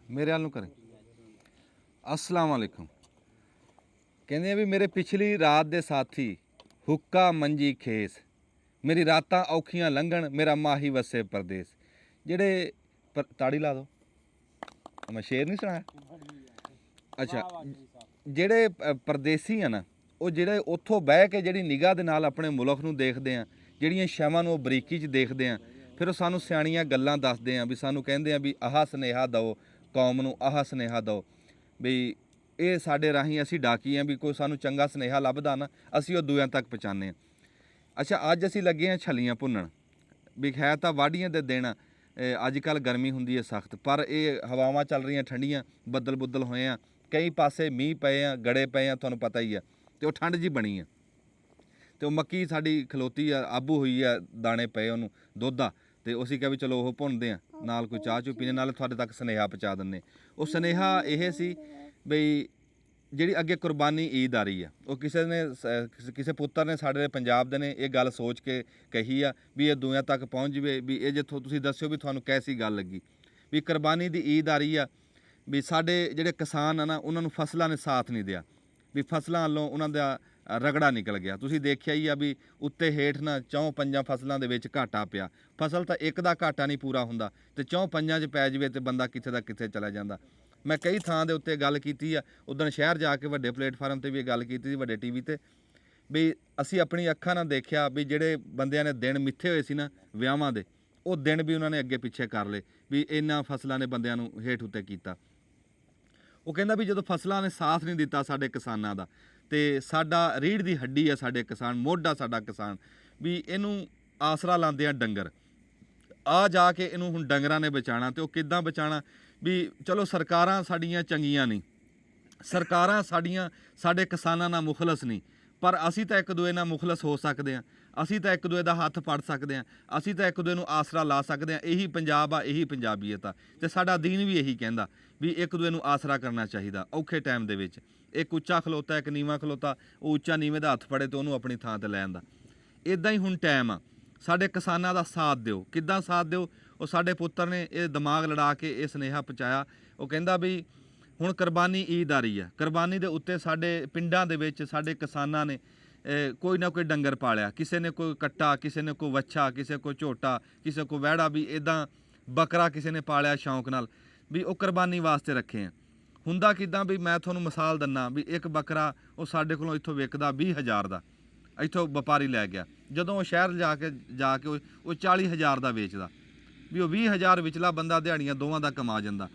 मेरे वाल करें। अस्सलाम वालेकुम। कहते भी मेरे पिछली रात दे साथी हुक्का मंजी खेस, मेरी रातां औखियां लंघण, मेरा माही वसे परदेस। जेड़े ताड़ी ला दो, मैं शेर नहीं सुनाया। अच्छा, ਜਿਹੜੇ ਪਰਦੇਸੀ ਆ ਨਾ, ਉਹ ਜਿਹੜੇ ਉੱਥੋਂ ਬਹਿ ਕੇ ਜਿਹੜੀ ਨਿਗਾਹ ਦੇ ਨਾਲ ਆਪਣੇ ਮੁਲਕ ਨੂੰ ਦੇਖਦੇ ਆ, ਜਿਹੜੀਆਂ ਸ਼ੈਵਾਂ ਨੂੰ ਉਹ ਬਰੀਕੀ 'ਚ ਦੇਖਦੇ ਆ, ਫਿਰ ਉਹ ਸਾਨੂੰ ਸਿਆਣੀਆਂ ਗੱਲਾਂ ਦੱਸਦੇ ਆ ਵੀ ਸਾਨੂੰ ਕਹਿੰਦੇ ਆ ਵੀ ਆਹ ਸੁਨੇਹਾ ਦਿਓ ਕੌਮ ਨੂੰ, ਆਹ ਸੁਨੇਹਾ ਦਿਓ ਵੀ ਇਹ ਸਾਡੇ ਰਾਹੀਂ ਅਸੀਂ ਡਾਕੀ ਆ, ਵੀ ਕੋਈ ਸਾਨੂੰ ਚੰਗਾ ਸੁਨੇਹਾ ਲੱਭਦਾ ਨਾ ਅਸੀਂ ਉਹ ਦੂਜਿਆਂ ਤੱਕ ਪਹੁੰਚਾਉਂਦੇ ਆ। ਅੱਛਾ, ਅੱਜ ਅਸੀਂ ਲੱਗੇ ਆ ਛੱਲੀਆਂ ਭੁੰਨਣ। ਵੀ ਹੈ ਤਾਂ ਵਾਢੀਆਂ ਦੇ ਦਿਨ, ਅੱਜ ਕੱਲ੍ਹ ਗਰਮੀ ਹੁੰਦੀ ਹੈ ਸਖਤ, ਪਰ ਇਹ ਹਵਾਵਾਂ ਚੱਲ ਰਹੀਆਂ ਠੰਡੀਆਂ, ਬੱਦਲ ਬੁੱਦਲ ਹੋਏ ਆ, ਕਈ ਪਾਸੇ ਮੀਂਹ ਪਏ ਆ, ਗੜੇ ਪਏ ਆ, ਤੁਹਾਨੂੰ ਪਤਾ ਹੀ ਆ, ਅਤੇ ਉਹ ਠੰਡ ਜਿਹੀ ਬਣੀ ਆ। ਅਤੇ ਉਹ ਮੱਕੀ ਸਾਡੀ ਖਲੋਤੀ ਆ, ਆਬੂ ਹੋਈ ਆ, ਦਾਣੇ ਪਏ ਉਹਨੂੰ ਦੁੱਧ ਆ, ਅਤੇ ਅਸੀਂ ਕਿਹਾ ਵੀ ਚਲੋ ਉਹ ਭੁੰਨਦੇ ਆ, ਨਾਲ ਕੋਈ ਚਾਹ ਚੂ ਪੀਣੇ, ਨਾਲ ਤੁਹਾਡੇ ਤੱਕ ਸੁਨੇਹਾ ਪਹੁੰਚਾ ਦਿੰਦੇ। ਉਹ ਸੁਨੇਹਾ ਇਹ ਸੀ ਬਈ ਜਿਹੜੀ ਅੱਗੇ ਕੁਰਬਾਨੀ ਈਦ ਆ ਰਹੀ ਆ, ਉਹ ਕਿਸੇ ਪੁੱਤਰ ਨੇ ਸਾਡੇ ਪੰਜਾਬ ਦੇ ਨੇ ਇਹ ਗੱਲ ਸੋਚ ਕੇ ਕਹੀ ਆ ਵੀ ਇਹ ਦੁਨੀਆ ਤੱਕ ਪਹੁੰਚ ਜਾਵੇ, ਵੀ ਇਹ ਜਿੱਥੋਂ ਤੁਸੀਂ ਦੱਸਿਓ ਵੀ ਤੁਹਾਨੂੰ ਕੈਸੀ ਗੱਲ ਲੱਗੀ। ਵੀ ਕੁਰਬਾਨੀ ਦੀ ਈਦ ਆ ਰਹੀ ਆ, ਵੀ ਸਾਡੇ ਜਿਹੜੇ ਕਿਸਾਨ ਆ ਨਾ ਉਹਨਾਂ ਨੂੰ ਫਸਲਾਂ ਨੇ ਸਾਥ ਨਹੀਂ ਦਿਆ, ਵੀ ਫਸਲਾਂ ਵੱਲੋਂ ਉਹਨਾਂ ਦਾ ਰਗੜਾ ਨਿਕਲ ਗਿਆ। ਤੁਸੀਂ ਦੇਖਿਆ ਹੀ ਆ ਵੀ ਉੱਤੇ ਹੇਠ ਨਾ 4-5 ਫਸਲਾਂ ਦੇ ਵਿੱਚ ਘਾਟਾ ਪਿਆ। ਫਸਲ ਤਾਂ ਇੱਕ ਦਾ ਘਾਟਾ ਨਹੀਂ ਪੂਰਾ ਹੁੰਦਾ, ਅਤੇ 4-5 'ਚ ਪੈ ਜਾਵੇ ਅਤੇ ਬੰਦਾ ਕਿੱਥੇ ਦਾ ਕਿੱਥੇ ਚਲਾ ਜਾਂਦਾ। ਮੈਂ ਕਈ ਥਾਂ ਦੇ ਉੱਤੇ ਗੱਲ ਕੀਤੀ ਆ, ਉੱਦਣ ਸ਼ਹਿਰ ਜਾ ਕੇ ਵੱਡੇ ਪਲੇਟਫਾਰਮ ਤੇ ਵੀ ਇਹ ਗੱਲ ਕੀਤੀ ਸੀ, ਵੱਡੇ TV ਤੇ, ਵੀ ਅਸੀਂ ਆਪਣੀ ਅੱਖਾਂ ਨਾਲ ਦੇਖਿਆ ਵੀ ਜਿਹੜੇ ਬੰਦਿਆਂ ਨੇ ਦਿਨ ਮਿੱਥੇ ਹੋਏ ਸੀ ਨਾ ਵਿਆਹਾਂ ਦੇ, ਉਹ ਦਿਨ ਵੀ ਉਹਨਾਂ ਨੇ ਅੱਗੇ ਪਿੱਛੇ ਕਰ ਲਏ, ਵੀ ਇਹਨਾਂ ਫਸਲਾਂ ਨੇ ਬੰਦਿਆਂ ਨੂੰ ਹੇਠ ਉੱਤੇ ਕੀਤਾ। ਉਹ ਕਹਿੰਦਾ ਵੀ ਜਦੋਂ ਫਸਲਾਂ ਨੇ ਸਾਥ ਨਹੀਂ ਦਿੱਤਾ ਸਾਡੇ ਕਿਸਾਨਾਂ ਦਾ, ਅਤੇ ਸਾਡਾ ਰੀੜ੍ਹ ਦੀ ਹੱਡੀ ਆ ਸਾਡੇ ਕਿਸਾਨ, ਮੋਢਾ ਸਾਡਾ ਕਿਸਾਨ, ਵੀ ਇਹਨੂੰ ਆਸਰਾ ਲਾਉਂਦੇ ਆ ਡੰਗਰ, ਆ ਜਾ ਕੇ ਇਹਨੂੰ ਹੁਣ ਡੰਗਰਾਂ ਨੇ ਬਚਾਉਣਾ। ਅਤੇ ਉਹ ਕਿੱਦਾਂ ਬਚਾਉਣਾ? ਵੀ ਚਲੋ ਸਰਕਾਰਾਂ ਸਾਡੀਆਂ ਚੰਗੀਆਂ ਨਹੀਂ, ਸਰਕਾਰਾਂ ਸਾਡੀਆਂ ਸਾਡੇ ਕਿਸਾਨਾਂ ਨਾਲ ਮੁਖਲਸ ਨਹੀਂ, ਪਰ ਅਸੀਂ ਤਾਂ ਇੱਕ ਦੂਜੇ ਨਾਲ ਮੁਖਲਸ ਹੋ ਸਕਦੇ ਹਾਂ, ਅਸੀਂ ਤਾਂ ਇੱਕ ਦੂਜੇ ਦਾ ਹੱਥ ਫੜ ਸਕਦੇ ਹਾਂ, ਅਸੀਂ ਤਾਂ ਇੱਕ ਦੂਜੇ ਨੂੰ ਆਸਰਾ ਲਾ ਸਕਦੇ ਹਾਂ। ਇਹੀ ਪੰਜਾਬ ਆ, ਇਹੀ ਪੰਜਾਬੀਅਤ ਆ, ਅਤੇ ਸਾਡਾ ਦੀਨ ਵੀ ਇਹੀ ਕਹਿੰਦਾ ਵੀ ਇੱਕ ਦੂਜੇ ਨੂੰ ਆਸਰਾ ਕਰਨਾ ਚਾਹੀਦਾ ਔਖੇ ਟਾਈਮ ਦੇ ਵਿੱਚ। ਇੱਕ ਉੱਚਾ ਖਲੋਤਾ, ਇੱਕ ਨੀਵਾਂ ਖਲੋਤਾ, ਉਹ ਉੱਚਾ ਨੀਵੇਂ ਦਾ ਹੱਥ ਫੜੇ ਅਤੇ ਉਹਨੂੰ ਆਪਣੀ ਥਾਂ 'ਤੇ ਲੈ ਆਉਂਦਾ। ਇੱਦਾਂ ਹੀ ਹੁਣ ਟਾਈਮ ਆ, ਸਾਡੇ ਕਿਸਾਨਾਂ ਦਾ ਸਾਥ ਦਿਓ। ਕਿੱਦਾਂ ਸਾਥ ਦਿਓ? ਉਹ ਸਾਡੇ ਪੁੱਤਰ ਨੇ ਇਹ ਦਿਮਾਗ ਲੜਾ ਕੇ ਇਹ ਸੁਨੇਹਾ ਪਹੁੰਚਾਇਆ। ਉਹ ਕਹਿੰਦਾ ਵੀ ਹੁਣ ਕੁਰਬਾਨੀ ਈਦ ਆ ਰਹੀ ਆ, ਕੁਰਬਾਨੀ ਦੇ ਉੱਤੇ ਸਾਡੇ ਪਿੰਡਾਂ ਦੇ ਵਿੱਚ ਸਾਡੇ ਕਿਸਾਨਾਂ ਨੇ ਕੋਈ ਨਾ ਕੋਈ ਡੰਗਰ ਪਾਲਿਆ, ਕਿਸੇ ਨੇ ਕੋਈ ਕੱਟਾ, ਕਿਸੇ ਨੇ ਕੋਈ ਵੱਛਾ, ਕਿਸੇ ਕੋਈ ਝੋਟਾ, ਕਿਸੇ ਕੋਈ ਵਹਿੜਾ, ਵੀ ਇੱਦਾਂ ਬੱਕਰਾ ਕਿਸੇ ਨੇ ਪਾਲਿਆ ਸ਼ੌਂਕ ਨਾਲ, ਵੀ ਉਹ ਕੁਰਬਾਨੀ ਵਾਸਤੇ ਰੱਖੇ ਆ। ਹੁੰਦਾ ਕਿੱਦਾਂ? ਵੀ ਮੈਂ ਤੁਹਾਨੂੰ ਮਿਸਾਲ ਦਿੰਦਾ, ਵੀ ਇੱਕ ਬੱਕਰਾ ਉਹ ਸਾਡੇ ਕੋਲੋਂ ਇੱਥੋਂ ਵਿਕਦਾ 20,000 ਦਾ, ਇੱਥੋਂ ਵਪਾਰੀ ਲੈ ਗਿਆ, ਜਦੋਂ ਉਹ ਸ਼ਹਿਰ ਜਾ ਕੇ ਉਹ 40,000 ਦਾ ਵੇਚਦਾ, ਵੀ ਉਹ 20,000 ਵਿਚਲਾ ਬੰਦਾ ਦਿਹਾੜੀਆਂ ਦੋਵਾਂ ਦਾ ਕਮਾ ਜਾਂਦਾ।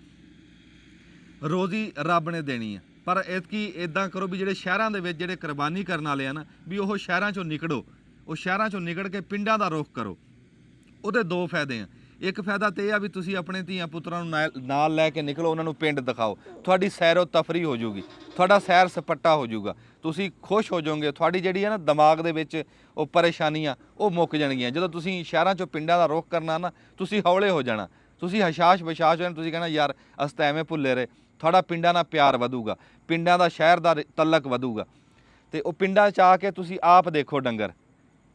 ਰੋਜ਼ੀ ਰੱਬ ਨੇ ਦੇਣੀ ਆ, ਪਰ ਐਤਕੀ ਇੱਦਾਂ ਕਰੋ ਵੀ ਜਿਹੜੇ ਸ਼ਹਿਰਾਂ ਦੇ ਵਿੱਚ ਜਿਹੜੇ ਕੁਰਬਾਨੀ ਕਰਨ ਵਾਲੇ ਆ ਨਾ, ਵੀ ਉਹ ਸ਼ਹਿਰਾਂ 'ਚੋਂ ਨਿਕਲੋ, ਉਹ ਸ਼ਹਿਰਾਂ 'ਚੋਂ ਨਿਕਲ ਕੇ ਪਿੰਡਾਂ ਦਾ ਰੁੱਖ ਕਰੋ। ਉਹਦੇ ਦੋ ਫਾਇਦੇ ਆ। ਇੱਕ ਫਾਇਦਾ ਤਾਂ ਇਹ ਆ ਵੀ ਤੁਸੀਂ ਆਪਣੇ ਧੀਆਂ ਪੁੱਤਰਾਂ ਨੂੰ ਨਾਲ ਲੈ ਕੇ ਨਿਕਲੋ, ਉਹਨਾਂ ਨੂੰ ਪਿੰਡ ਦਿਖਾਓ, ਤੁਹਾਡੀ ਸੈਰੋ ਤਫਰੀ ਹੋ ਜਾਊਗੀ, ਤੁਹਾਡਾ ਸੈਰ ਸਪੱਟਾ ਹੋ ਜਾਊਗਾ, ਤੁਸੀਂ ਖੁਸ਼ ਹੋ ਜਾਓਗੇ, ਤੁਹਾਡੀ ਜਿਹੜੀ ਹੈ ਨਾ ਦਿਮਾਗ ਦੇ ਵਿੱਚ ਉਹ ਪਰੇਸ਼ਾਨੀਆਂ ਉਹ ਮੁੱਕ ਜਾਣਗੀਆਂ। ਜਦੋਂ ਤੁਸੀਂ ਸ਼ਹਿਰਾਂ 'ਚੋਂ ਪਿੰਡਾਂ ਦਾ ਰੁੱਖ ਕਰਨਾ ਨਾ, ਤੁਸੀਂ ਹੌਲੇ ਹੋ ਜਾਣਾ, ਤੁਸੀਂ ਹਸ਼ਾਸ਼ ਬਸ਼ਾਸ਼ ਹੋ ਜਾਣਾ, ਤੁਸੀਂ ਕਹਿਣਾ ਯਾਰ ਅਸੀਂ ਤਾਂ ਐਵੇਂ ਭੁੱਲੇ ਰਹੇ। ਤੁਹਾਡਾ ਪਿੰਡਾਂ ਨਾਲ ਪਿਆਰ ਵਧੂਗਾ, ਪਿੰਡਾਂ ਦਾ ਸ਼ਹਿਰ ਦਾ ਤਲਕ ਵਧੂਗਾ। ਅਤੇ ਉਹ ਪਿੰਡਾਂ 'ਚ ਆ ਕੇ ਤੁਸੀਂ ਆਪ ਦੇਖੋ ਡੰਗਰ,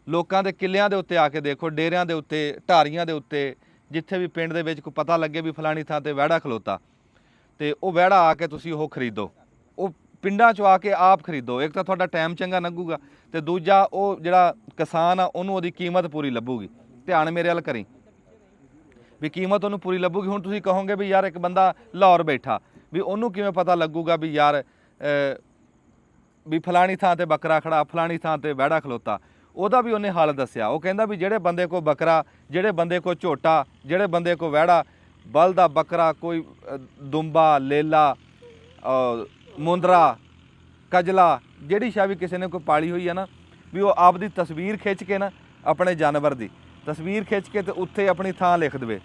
ਲੋਕਾਂ ਦੇ ਕਿੱਲਿਆਂ ਦੇ ਉੱਤੇ ਆ ਕੇ ਦੇਖੋ, ਡੇਰਿਆਂ ਦੇ ਉੱਤੇ, ਢਾਰੀਆਂ ਦੇ ਉੱਤੇ, ਜਿੱਥੇ ਵੀ ਪਿੰਡ ਦੇ ਵਿੱਚ ਕੋਈ ਪਤਾ ਲੱਗੇ ਵੀ ਫਲਾਣੀ ਥਾਂ 'ਤੇ ਵਿਹੜਾ ਖਲੋਤਾ, ਅਤੇ ਉਹ ਵਿਹੜਾ ਆ ਕੇ ਤੁਸੀਂ ਉਹ ਖਰੀਦੋ, ਉਹ ਪਿੰਡਾਂ 'ਚੋਂ ਆ ਕੇ ਆਪ ਖਰੀਦੋ। ਇੱਕ ਤਾਂ ਤੁਹਾਡਾ ਟਾਈਮ ਚੰਗਾ ਲੰਘੂਗਾ, ਅਤੇ ਦੂਜਾ ਉਹ ਜਿਹੜਾ ਕਿਸਾਨ ਆ ਉਹਨੂੰ ਉਹਦੀ ਕੀਮਤ ਪੂਰੀ ਲੱਭੂਗੀ। ਧਿਆਨ ਮੇਰੇ ਵੱਲ ਕਰੀ, ਵੀ ਕੀਮਤ ਉਹਨੂੰ ਪੂਰੀ ਲੱਭੂਗੀ। ਹੁਣ ਤੁਸੀਂ ਕਹੋਗੇ ਵੀ ਯਾਰ ਇੱਕ ਬੰਦਾ ਲਾਹੌਰ ਬੈਠਾ, ਵੀ ਉਹਨੂੰ ਕਿਵੇਂ ਪਤਾ ਲੱਗੂਗਾ ਵੀ ਯਾਰ ਵੀ ਫਲਾਣੀ ਥਾਂ 'ਤੇ ਬੱਕਰਾ ਖੜਾ, ਫਲਾਣੀ ਥਾਂ 'ਤੇ ਵਿਹੜਾ ਖਲੋਤਾ? ਉਹਦਾ ਵੀ ਉਹਨੇ ਹੱਲ ਦੱਸਿਆ। ਉਹ ਕਹਿੰਦਾ ਵੀ ਜਿਹੜੇ ਬੰਦੇ ਕੋਲ ਬੱਕਰਾ, ਜਿਹੜੇ ਬੰਦੇ ਕੋਲ ਝੋਟਾ, ਜਿਹੜੇ ਬੰਦੇ ਕੋਲ ਵਿਹੜਾ, ਬਲਦਾ ਬੱਕਰਾ, ਕੋਈ ਦੁੰਬਾ, ਲੇਲਾ, ਮੁੰਦਰਾ, ਕਜਲਾ, ਜਿਹੜੀ ਸ਼ਾ ਵੀ ਕਿਸੇ ਨੇ ਕੋਈ ਪਾਲੀ ਹੋਈ ਹੈ ਨਾ, ਵੀ ਉਹ ਆਪਦੀ ਤਸਵੀਰ ਖਿੱਚ ਕੇ ਨਾ, ਆਪਣੇ ਜਾਨਵਰ ਦੀ ਤਸਵੀਰ ਖਿੱਚ ਕੇ ਅਤੇ ਉੱਥੇ ਆਪਣੀ ਥਾਂ ਲਿਖ ਦੇਵੇ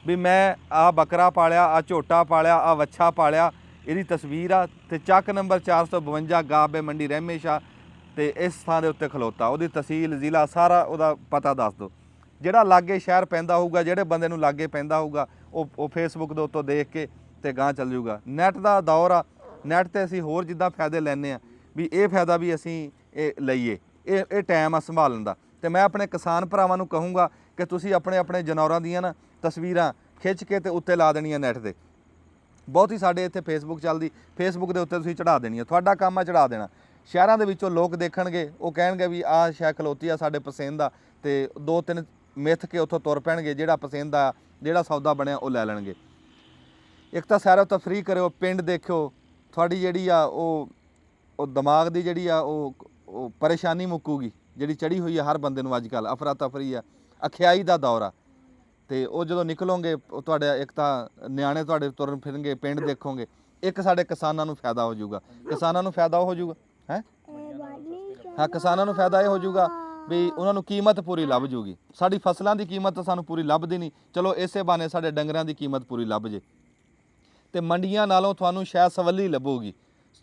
ਵੀ ਮੈਂ ਆਹ ਬੱਕਰਾ ਪਾਲਿਆ, ਆਹ ਝੋਟਾ ਪਾਲਿਆ, ਆਹ ਵੱਛਾ ਪਾਲਿਆ, ਇਹਦੀ ਤਸਵੀਰ ਆ, ਅਤੇ ਚੱਕ ਨੰਬਰ 452 ਗਾਬੇ ਮੰਡੀ ਰਹਿਮੇ ਸ਼ਾਹ, ਅਤੇ ਇਸ ਥਾਂ ਦੇ ਉੱਤੇ ਖਲੋਤਾ, ਉਹਦੀ ਤਹਿਸੀਲ, ਜ਼ਿਲ੍ਹਾ, ਸਾਰਾ ਉਹਦਾ ਪਤਾ ਦੱਸ ਦਿਓ। ਜਿਹੜਾ ਲਾਗੇ ਸ਼ਹਿਰ ਪੈਂਦਾ ਹੋਊਗਾ, ਜਿਹੜੇ ਬੰਦੇ ਨੂੰ ਲਾਗੇ ਪੈਂਦਾ ਹੋਊਗਾ, ਉਹ ਫੇਸਬੁੱਕ ਦੇ ਉੱਤੋਂ ਦੇਖ ਕੇ ਅਤੇ ਗਾਂਹ ਚੱਲ ਜਾਊਗਾ। ਨੈੱਟ ਦਾ ਦੌਰ ਆ, ਨੈੱਟ 'ਤੇ ਅਸੀਂ ਹੋਰ ਜਿੱਦਾਂ ਫਾਇਦੇ ਲੈਂਦੇ ਹਾਂ, ਵੀ ਇਹ ਫਾਇਦਾ ਵੀ ਅਸੀਂ ਇਹ ਲਈਏ, ਇਹ ਟਾਈਮ ਆ ਸੰਭਾਲਣ ਦਾ। ਅਤੇ ਮੈਂ ਆਪਣੇ ਕਿਸਾਨ ਭਰਾਵਾਂ ਨੂੰ ਕਹੂੰਗਾ ਕਿ ਤੁਸੀਂ ਆਪਣੇ ਆਪਣੇ ਜਨੌਰਾਂ ਦੀਆਂ ਨਾ ਤਸਵੀਰਾਂ ਖਿੱਚ ਕੇ ਤੇ ਉੱਤੇ ਲਾ ਦੇਣੀਆਂ ਨੈੱਟ ਤੇ। ਬਹੁਤੀ ਸਾਡੇ ਇੱਥੇ ਫੇਸਬੁੱਕ ਚੱਲਦੀ, ਫੇਸਬੁੱਕ ਦੇ ਉੱਤੇ ਤੁਸੀਂ ਚੜ੍ਹਾ ਦੇਣੀ ਹੈ। ਤੁਹਾਡਾ ਕੰਮ ਆ ਚੜ੍ਹਾ ਦੇਣਾ। ਸ਼ਹਿਰਾਂ ਦੇ ਵਿੱਚੋਂ ਲੋਕ ਦੇਖਣਗੇ, ਉਹ ਕਹਿਣਗੇ ਵੀ ਆਹ ਸ਼ੈ ਖਲੋਤੀ ਆ ਸਾਡੇ ਪਸੰਦ ਆ, ਤੇ 2-3 ਮਿੱਥ ਕੇ ਉੱਥੋਂ ਤੁਰ ਪੈਣਗੇ। ਜਿਹੜਾ ਪਸੰਦ ਆ, ਜਿਹੜਾ ਸੌਦਾ ਬਣਿਆ ਉਹ ਲੈ ਲੈਣਗੇ। ਇੱਕ ਤਾਂ ਸੈਰ ਤਫਰੀਹ ਕਰਿਓ, ਪਿੰਡ ਦੇਖਿਓ, ਤੁਹਾਡੀ ਜਿਹੜੀ ਆ ਉਹ ਦਿਮਾਗ ਦੀ ਜਿਹੜੀ ਆ ਉਹ ਪਰੇਸ਼ਾਨੀ ਮੁੱਕੂਗੀ ਜਿਹੜੀ ਚੜੀ ਹੋਈ ਆ ਹਰ ਬੰਦੇ ਨੂੰ ਅੱਜ ਕੱਲ੍ਹ। ਅਫਰਾ ਤਫਰੀ ਆ, ਅਖਿਆਈ ਦਾ ਦੌਰ ਆ, ਤੇ ਉਹ ਜਦੋਂ ਨਿਕਲੋਗੇ ਉਹ ਤੁਹਾਡੇ ਇੱਕ ਤਾਂ ਨਿਆਣੇ ਤੁਹਾਡੇ ਤੁਰਨ ਫਿਰਨਗੇ, ਪਿੰਡ ਦੇਖੋਗੇ। ਇੱਕ ਸਾਡੇ ਕਿਸਾਨਾਂ ਨੂੰ ਫਾਇਦਾ ਹੋ ਜਾਊਗਾ। ਕਿਸਾਨਾਂ ਨੂੰ ਫਾਇਦਾ ਹੋ ਜਾਊਗਾ ਹੈ ਹਾਂ, ਕਿਸਾਨਾਂ ਨੂੰ ਫਾਇਦਾ ਇਹ ਹੋ ਜਾਊਗਾ ਵੀ ਉਹਨਾਂ ਨੂੰ ਕੀਮਤ ਪੂਰੀ ਲੱਭ ਜੂਗੀ। ਸਾਡੀ ਫਸਲਾਂ ਦੀ ਕੀਮਤ ਤਾਂ ਸਾਨੂੰ ਪੂਰੀ ਲੱਭਦੀ ਨਹੀਂ, ਚਲੋ ਇਸੇ ਬਹਾਨੇ ਸਾਡੇ ਡੰਗਰਾਂ ਦੀ ਕੀਮਤ ਪੂਰੀ ਲੱਭ ਜੇ। ਤੇ ਮੰਡੀਆਂ ਨਾਲੋਂ ਤੁਹਾਨੂੰ ਸ਼ਾਇਦ ਸਵੱਲੀ ਲੱਭੂਗੀ,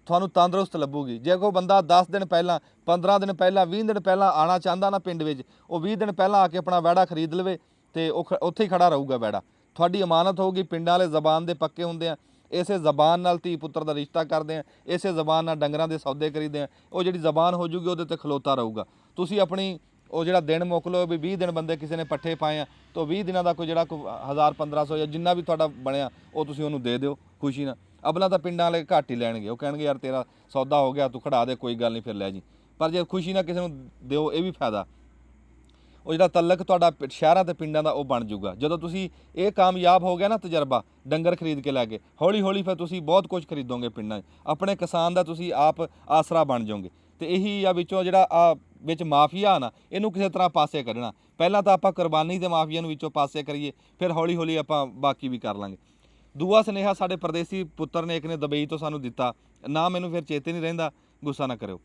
ਤੁਹਾਨੂੰ ਤੰਦਰੁਸਤ ਲੱਭੂਗੀ। ਜੇ ਕੋਈ ਬੰਦਾ 10 ਦਿਨ ਪਹਿਲਾਂ, 15 ਦਿਨ ਪਹਿਲਾਂ, 20 ਦਿਨ ਪਹਿਲਾਂ ਆਉਣਾ ਚਾਹੁੰਦਾ ਨਾ ਪਿੰਡ ਵਿੱਚ, ਉਹ 20 ਦਿਨ ਪਹਿਲਾਂ ਆ ਕੇ ਆਪਣਾ ਵਿਹੜਾ ਖਰੀਦ ਲਵੇ ਤੇ ਉਹ ਉੱਥੇ ਹੀ ਖੜਾ ਰਹੂਗਾ ਵਿਹੜਾ। ਤੁਹਾਡੀ ਅਮਾਨਤ ਹੋਊਗੀ। ਪਿੰਡਾਂ ਵਾਲੇ ਜ਼ਬਾਨ ਦੇ ਪੱਕੇ ਹੁੰਦੇ ਆ, ਇਸੇ ਜ਼ਬਾਨ ਨਾਲ ਧੀ ਪੁੱਤਰ ਦਾ ਰਿਸ਼ਤਾ ਕਰਦੇ ਆ, ਇਸੇ ਜ਼ਬਾਨ ਨਾਲ ਡੰਗਰਾਂ ਦੇ ਸੌਦੇ ਕਰੀਦੇ ਆ। ਉਹ ਜਿਹੜੀ ਜ਼ਬਾਨ ਹੋ ਜੂਗੀ ਉਹਦੇ ਤੇ ਖਲੋਤਾ ਰਹੂਗਾ। ਤੁਸੀਂ ਆਪਣੀ ਉਹ ਜਿਹੜਾ ਦਿਨ ਮੁੱਕ ਲਓ ਵੀ 20 ਦਿਨ ਬੰਦੇ ਕਿਸੇ ਨੇ ਪੱਠੇ ਪਾਏ ਆ, ਤਾਂ 20 ਦਿਨਾਂ ਦਾ ਕੋਈ ਜਿਹੜਾ 1000-1500 ਜਾਂ ਜਿੰਨਾ ਵੀ ਤੁਹਾਡਾ ਬਣਿਆ ਉਹ ਤੁਸੀਂ ਉਹਨੂੰ ਦੇ ਦਿਓ ਖੁਸ਼ੀ ਨਾਲ। ਅਬਲਾ ਤਾਂ ਪਿੰਡਾਂ ਵਾਲੇ ਘੱਟ ਹੀ ਲੈਣਗੇ, ਉਹ ਕਹਿਣਗੇ ਯਾਰ ਤੇਰਾ ਸੌਦਾ ਹੋ ਗਿਆ, ਤੂੰ ਖੜਾ ਦੇ, ਕੋਈ ਗੱਲ ਨਹੀਂ, ਫਿਰ ਲੈ ਜੀ। ਪਰ ਜੇ ਖੁਸ਼ੀ ਨਾਲ ਕਿਸੇ ਨੂੰ ਦਿਓ, ਇਹ ਵੀ ਫਾਇਦਾ। ਉਹ ਜਿਹੜਾ ਤਲਕ ਤੁਹਾਡਾ ਸ਼ਹਿਰਾਂ ਤੇ ਪਿੰਡਾਂ ਦਾ ਉਹ ਬਣ ਜਾਊਗਾ। ਜਦੋਂ ਤੁਸੀਂ ਇਹ ਕਾਮਯਾਬ ਹੋ ਗਿਆ ਨਾ ਤਜਰਬਾ, ਡੰਗਰ ਖਰੀਦ ਕੇ ਲੈ ਕੇ, ਹੌਲੀ ਹੌਲੀ ਫਿਰ ਤੁਸੀਂ ਬਹੁਤ ਕੁਝ ਖਰੀਦੋਗੇ ਪਿੰਡਾਂ 'ਚ। ਆਪਣੇ ਕਿਸਾਨ ਦਾ ਤੁਸੀਂ ਆਪ ਆਸਰਾ ਬਣ ਜਾਓਗੇ। ਤੇ ਇਹੀ ਆ ਵਿੱਚੋਂ ਜਿਹੜਾ ਆ ਵਿੱਚ ਮਾਫੀਆ ਨਾ, ਇਹਨੂੰ ਕਿਸੇ ਤਰ੍ਹਾਂ ਪਾਸੇ ਕੱਢਣਾ। ਪਹਿਲਾਂ ਤਾਂ ਆਪਾਂ ਕੁਰਬਾਨੀ ਦੇ ਮਾਫੀਆ ਨੂੰ ਵਿੱਚੋਂ ਪਾਸੇ ਕਰੀਏ, ਫਿਰ ਹੌਲੀ ਹੌਲੀ ਆਪਾਂ ਬਾਕੀ ਵੀ ਕਰ ਲਾਂਗੇ। ਦੂਆ ਸੁਨੇਹਾ ਸਾਡੇ ਪਰਦੇਸੀ ਪੁੱਤਰ ਨੇ ਇੱਕ ਨੇ ਦੁਬਈ ਤੋਂ ਸਾਨੂੰ ਦਿੱਤਾ, ਨਾ ਮੈਨੂੰ ਫਿਰ ਚੇਤੇ ਨਹੀਂ ਰਹਿੰਦਾ, ਗੁੱਸਾ ਨਾ ਕਰਿਓ।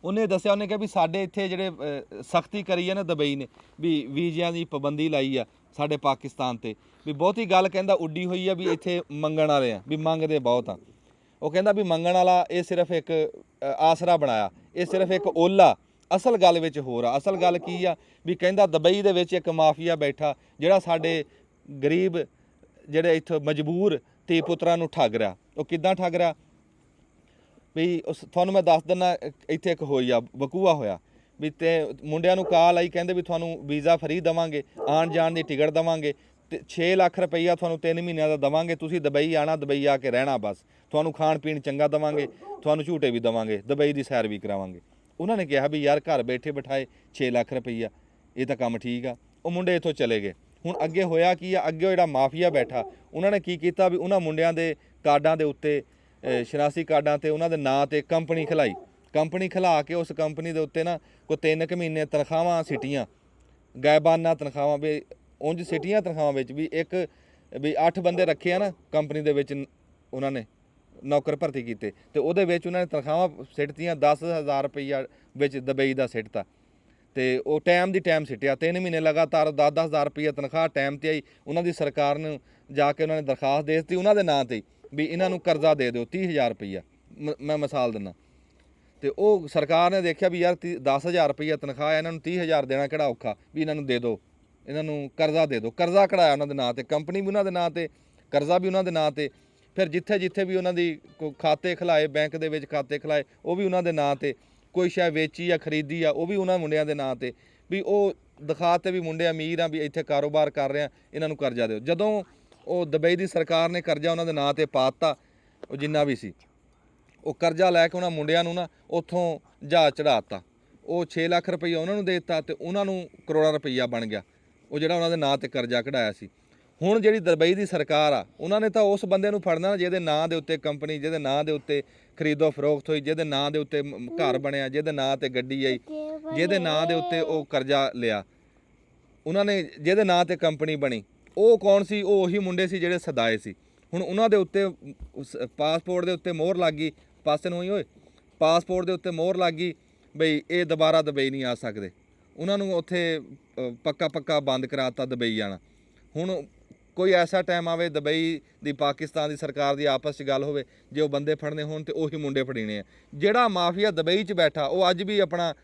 ਉਹਨੇ ਦੱਸਿਆ, ਉਹਨੇ ਕਿਹਾ ਵੀ ਸਾਡੇ ਇੱਥੇ ਜਿਹੜੇ ਸਖਤੀ ਕਰੀ ਹੈ ਨਾ ਦੁਬਈ ਨੇ, ਵੀ ਵੀਜ਼ਿਆਂ ਦੀ ਪਾਬੰਦੀ ਲਾਈ ਆ ਸਾਡੇ ਪਾਕਿਸਤਾਨ 'ਤੇ, ਵੀ ਬਹੁਤੀ ਗੱਲ ਕਹਿੰਦਾ ਉੱਡੀ ਹੋਈ ਆ ਵੀ ਇੱਥੇ ਮੰਗਣ ਵਾਲੇ ਆ, ਵੀ ਮੰਗਦੇ ਬਹੁਤ ਆ। ਉਹ ਕਹਿੰਦਾ ਵੀ ਮੰਗਣ ਵਾਲਾ ਇਹ ਸਿਰਫ ਇੱਕ ਆਸਰਾ ਬਣਾਇਆ, ਇਹ ਸਿਰਫ ਇੱਕ ਓਲਾ। ਅਸਲ ਗੱਲ ਵਿੱਚ ਹੋਰ ਆ। ਅਸਲ ਗੱਲ ਕੀ ਆ ਵੀ ਕਹਿੰਦਾ ਦੁਬਈ ਦੇ ਵਿੱਚ ਇੱਕ ਮਾਫੀਆ ਬੈਠਾ ਜਿਹੜਾ ਸਾਡੇ ਗਰੀਬ ਜਿਹੜੇ ਇੱਥੋਂ ਮਜਬੂਰ ਧੀ ਪੁੱਤਰਾਂ ਨੂੰ ਠੱਗ ਰਿਹਾ। ਉਹ ਕਿੱਦਾਂ ਠੱਗ ਰਿਹਾ ਵੀ ਤੁਹਾਨੂੰ ਮੈਂ ਦੱਸ ਦਿੰਦਾ। ਇੱਥੇ ਇੱਕ ਹੋਈ ਆ ਵਕੂਆ ਹੋਇਆ ਵੀ, ਤੇ ਮੁੰਡਿਆਂ ਨੂੰ ਕਾਲ ਆਈ, ਕਹਿੰਦੇ ਵੀ ਤੁਹਾਨੂੰ ਵੀਜ਼ਾ ਫਰੀ ਦੇਵਾਂਗੇ, ਆਉਣ ਜਾਣ ਦੀ ਟਿਕਟ ਦੇਵਾਂਗੇ, ਤੇ 6 ਲੱਖ ਰੁਪਈਆ ਤੁਹਾਨੂੰ 3 ਮਹੀਨਿਆਂ ਦਾ ਦੇਵਾਂਗੇ, ਤੁਸੀਂ ਦੁਬਈ ਆਉਣਾ, ਦੁਬਈ ਆ ਕੇ ਰਹਿਣਾ ਬਸ, ਤੁਹਾਨੂੰ ਖਾਣ ਪੀਣ ਚੰਗਾ ਦੇਵਾਂਗੇ, ਤੁਹਾਨੂੰ ਝੂਟੇ ਵੀ ਦੇਵਾਂਗੇ, ਦੁਬਈ ਦੀ ਸੈਰ ਵੀ ਕਰਾਵਾਂਗੇ। ਉਹਨਾਂ ਨੇ ਕਿਹਾ ਵੀ ਯਾਰ ਘਰ ਬੈਠੇ ਬਿਠਾਏ 6 ਲੱਖ ਰੁਪਈਆ, ਇਹ ਤਾਂ ਕੰਮ ਠੀਕ ਆ। ਉਹ ਮੁੰਡੇ ਇੱਥੋਂ ਚਲੇ ਗਏ। ਹੁਣ ਅੱਗੇ ਹੋਇਆ ਕੀ ਆ, ਅੱਗੇ ਜਿਹੜਾ ਮਾਫੀਆ ਬੈਠਾ, ਉਹਨਾਂ ਨੇ ਕੀ ਕੀਤਾ ਵੀ ਉਹਨਾਂ ਮੁੰਡਿਆਂ ਦੇ ਕਾਰਡਾਂ ਦੇ ਉੱਤੇ, ਸ਼ਨਾਸੀ ਕਾਰਡਾਂ 'ਤੇ ਉਹਨਾਂ ਦੇ ਨਾਂ 'ਤੇ ਕੰਪਨੀ ਖਿਲਾਈ। ਕੰਪਨੀ ਖਿਲਾ ਕੇ ਉਸ ਕੰਪਨੀ ਦੇ ਉੱਤੇ ਨਾ ਕੋਈ 3 ਕੁ ਮਹੀਨੇ ਤਨਖਾਹਾਂ ਸਿੱਟੀਆਂ, ਗਾਇਬਾਨਾ ਤਨਖਾਹਾਂ, ਵੀ ਉਂਝ ਸਿੱਟੀਆਂ ਤਨਖਾਹਾਂ ਵਿੱਚ ਵੀ ਇੱਕ ਵੀ 8 ਬੰਦੇ ਰੱਖੇ ਆ ਨਾ ਕੰਪਨੀ ਦੇ ਵਿੱਚ, ਉਹਨਾਂ ਨੇ ਨੌਕਰ ਭਰਤੀ ਕੀਤੇ, ਤੇ ਉਹਦੇ ਵਿੱਚ ਉਹਨਾਂ ਨੇ ਤਨਖਾਹਾਂ ਸਿੱਟਤੀਆਂ 10,000 ਰੁਪਈਆ ਵਿੱਚ ਦੁਬਈ ਦਾ ਸਿੱਟਤਾ। ਤੇ ਉਹ ਟਾਈਮ ਦੀ ਟਾਈਮ ਸਿੱਟਿਆ, 3 ਮਹੀਨੇ ਲਗਾਤਾਰ 10,000 ਰੁਪਈਆ ਤਨਖਾਹ ਟਾਈਮ 'ਤੇ ਆਈ। ਉਹਨਾਂ ਦੀ ਸਰਕਾਰ ਨੂੰ ਜਾ ਕੇ ਉਹਨਾਂ ਨੇ ਦਰਖਾਸਤ ਦੇ ਦਿੱਤੀ ਉਹਨਾਂ ਦੇ ਨਾਂ 'ਤੇ ਵੀ ਇਹਨਾਂ ਨੂੰ ਕਰਜ਼ਾ ਦੇ ਦਿਓ 30,000 ਰੁਪਈਆ, ਮੈਂ ਮਿਸਾਲ ਦਿੰਦਾ। ਤੇ ਉਹ ਸਰਕਾਰ ਨੇ ਦੇਖਿਆ ਵੀ ਯਾਰ 10,000 ਰੁਪਈਆ ਤਨਖਾਹ ਹੈ, ਇਹਨਾਂ ਨੂੰ 30,000 ਦੇਣਾ ਕਿਹੜਾ ਔਖਾ, ਵੀ ਇਹਨਾਂ ਨੂੰ ਦੇ ਦਿਓ, ਇਹਨਾਂ ਨੂੰ ਕਰਜ਼ਾ ਦੇ ਦਿਓ। ਕਰਜ਼ਾ ਕਢਾਇਆ ਉਹਨਾਂ ਦੇ ਨਾਂ 'ਤੇ, ਕੰਪਨੀ ਵੀ ਉਹਨਾਂ ਦੇ ਨਾਂ 'ਤੇ, ਕਰਜ਼ਾ ਵੀ ਉਹਨਾਂ ਦੇ ਨਾਂ 'ਤੇ। ਫਿਰ ਜਿੱਥੇ ਜਿੱਥੇ ਵੀ ਉਹਨਾਂ ਦੀ ਖਾਤੇ ਖਿਲਾਏ, ਬੈਂਕ ਦੇ ਵਿੱਚ ਖਾਤੇ ਖਿਲਾਏ, ਉਹ ਵੀ ਉਹਨਾਂ ਦੇ ਨਾਂ 'ਤੇ। ਕੋਈ ਸ਼ੈ ਵੇਚੀ ਆ ਖਰੀਦੀ ਆ, ਉਹ ਵੀ ਉਹਨਾਂ ਮੁੰਡਿਆਂ ਦੇ ਨਾਂ 'ਤੇ, ਵੀ ਉਹ ਦਿਖਾ 'ਤੇ ਵੀ ਮੁੰਡੇ ਅਮੀਰ ਆ, ਵੀ ਇੱਥੇ ਕਾਰੋਬਾਰ ਕਰ ਰਹੇ ਆ, ਇਹਨਾਂ ਨੂੰ ਕਰਜ਼ਾ ਦਿਓ। ਜਦੋਂ ਉਹ ਦੁਬਈ ਦੀ ਸਰਕਾਰ ਨੇ ਕਰਜ਼ਾ ਉਹਨਾਂ ਦੇ ਨਾਂ 'ਤੇ ਪਾ ਦਿੱਤਾ, ਉਹ ਜਿੰਨਾ ਵੀ ਸੀ, ਉਹ ਕਰਜ਼ਾ ਲੈ ਕੇ ਉਹਨਾਂ ਮੁੰਡਿਆਂ ਨੂੰ ਨਾ ਉੱਥੋਂ ਜਹਾਜ਼ ਚੜ੍ਹਾ ਦਿੱਤਾ। ਉਹ 6 ਲੱਖ ਰੁਪਈਆ ਉਹਨਾਂ ਨੂੰ ਦੇ ਦਿੱਤਾ, ਤੇ ਉਹਨਾਂ ਨੂੰ ਕਰੋੜਾਂ ਰੁਪਈਆ ਬਣ ਗਿਆ ਉਹ ਜਿਹੜਾ ਉਹਨਾਂ ਦੇ ਨਾਂ 'ਤੇ ਕਰਜ਼ਾ ਕਢਾਇਆ ਸੀ। ਹੁਣ ਜਿਹੜੀ ਦੁਬਈ ਦੀ ਸਰਕਾਰ ਆ, ਉਹਨਾਂ ਨੇ ਤਾਂ ਉਸ ਬੰਦੇ ਨੂੰ ਫੜਨਾ ਜਿਹਦੇ ਨਾਂ ਦੇ ਉੱਤੇ ਕੰਪਨੀ, ਜਿਹਦੇ ਨਾਂ ਦੇ ਉੱਤੇ ਖਰੀਦੋ ਫਰੋਖਤ ਹੋਈ, ਜਿਹਦੇ ਨਾਂ ਦੇ ਉੱਤੇ ਘਰ ਬਣਿਆ, ਜਿਹਦੇ ਨਾਂ 'ਤੇ ਗੱਡੀ ਆਈ, ਜਿਹਦੇ ਨਾਂ ਦੇ ਉੱਤੇ ਉਹ ਕਰਜ਼ਾ ਲਿਆ, ਉਹਨਾਂ ਨੇ ਜਿਹਦੇ ਨਾਂ 'ਤੇ ਕੰਪਨੀ ਬਣੀ। ਉਹ ਕੌਣ ਸੀ? ਉਹ ਉਹੀ ਮੁੰਡੇ ਸੀ ਜਿਹੜੇ ਸਦਾਏ ਸੀ। ਹੁਣ ਉਹਨਾਂ ਦੇ ਉੱਤੇ ਪਾਸਪੋਰਟ ਦੇ ਉੱਤੇ ਮੋਹਰ ਲੱਗ ਗਈ, ਪਾਸੇ ਨੂੰ ਹੀ ਓਏ, ਪਾਸਪੋਰਟ ਦੇ ਉੱਤੇ ਮੋਹਰ ਲੱਗ ਗਈ ਬਈ ਇਹ ਦੁਬਾਰਾ ਦੁਬਈ ਨਹੀਂ ਆ ਸਕਦੇ। ਉਹਨਾਂ ਨੂੰ ਉੱਥੇ ਪੱਕਾ ਬੰਦ ਕਰਾਤਾ ਦੁਬਈ ਜਾਣਾ। ਹੁਣ ਕੋਈ ਐਸਾ ਟਾਈਮ ਆਵੇ ਦੁਬਈ ਦੀ ਪਾਕਿਸਤਾਨ ਦੀ ਸਰਕਾਰ ਦੀ ਆਪਸ 'ਚ ਗੱਲ ਹੋਵੇ, ਜੇ ਉਹ ਬੰਦੇ ਫੜਨੇ ਹੋਣ ਤੇ ਉਹੀ ਮੁੰਡੇ ਫੜੀਣੇ ਆ। ਜਿਹੜਾ ਮਾਫੀਆ ਦੁਬਈ 'ਚ ਬੈਠਾ ਉਹ ਅੱਜ ਵੀ ਆਪਣਾ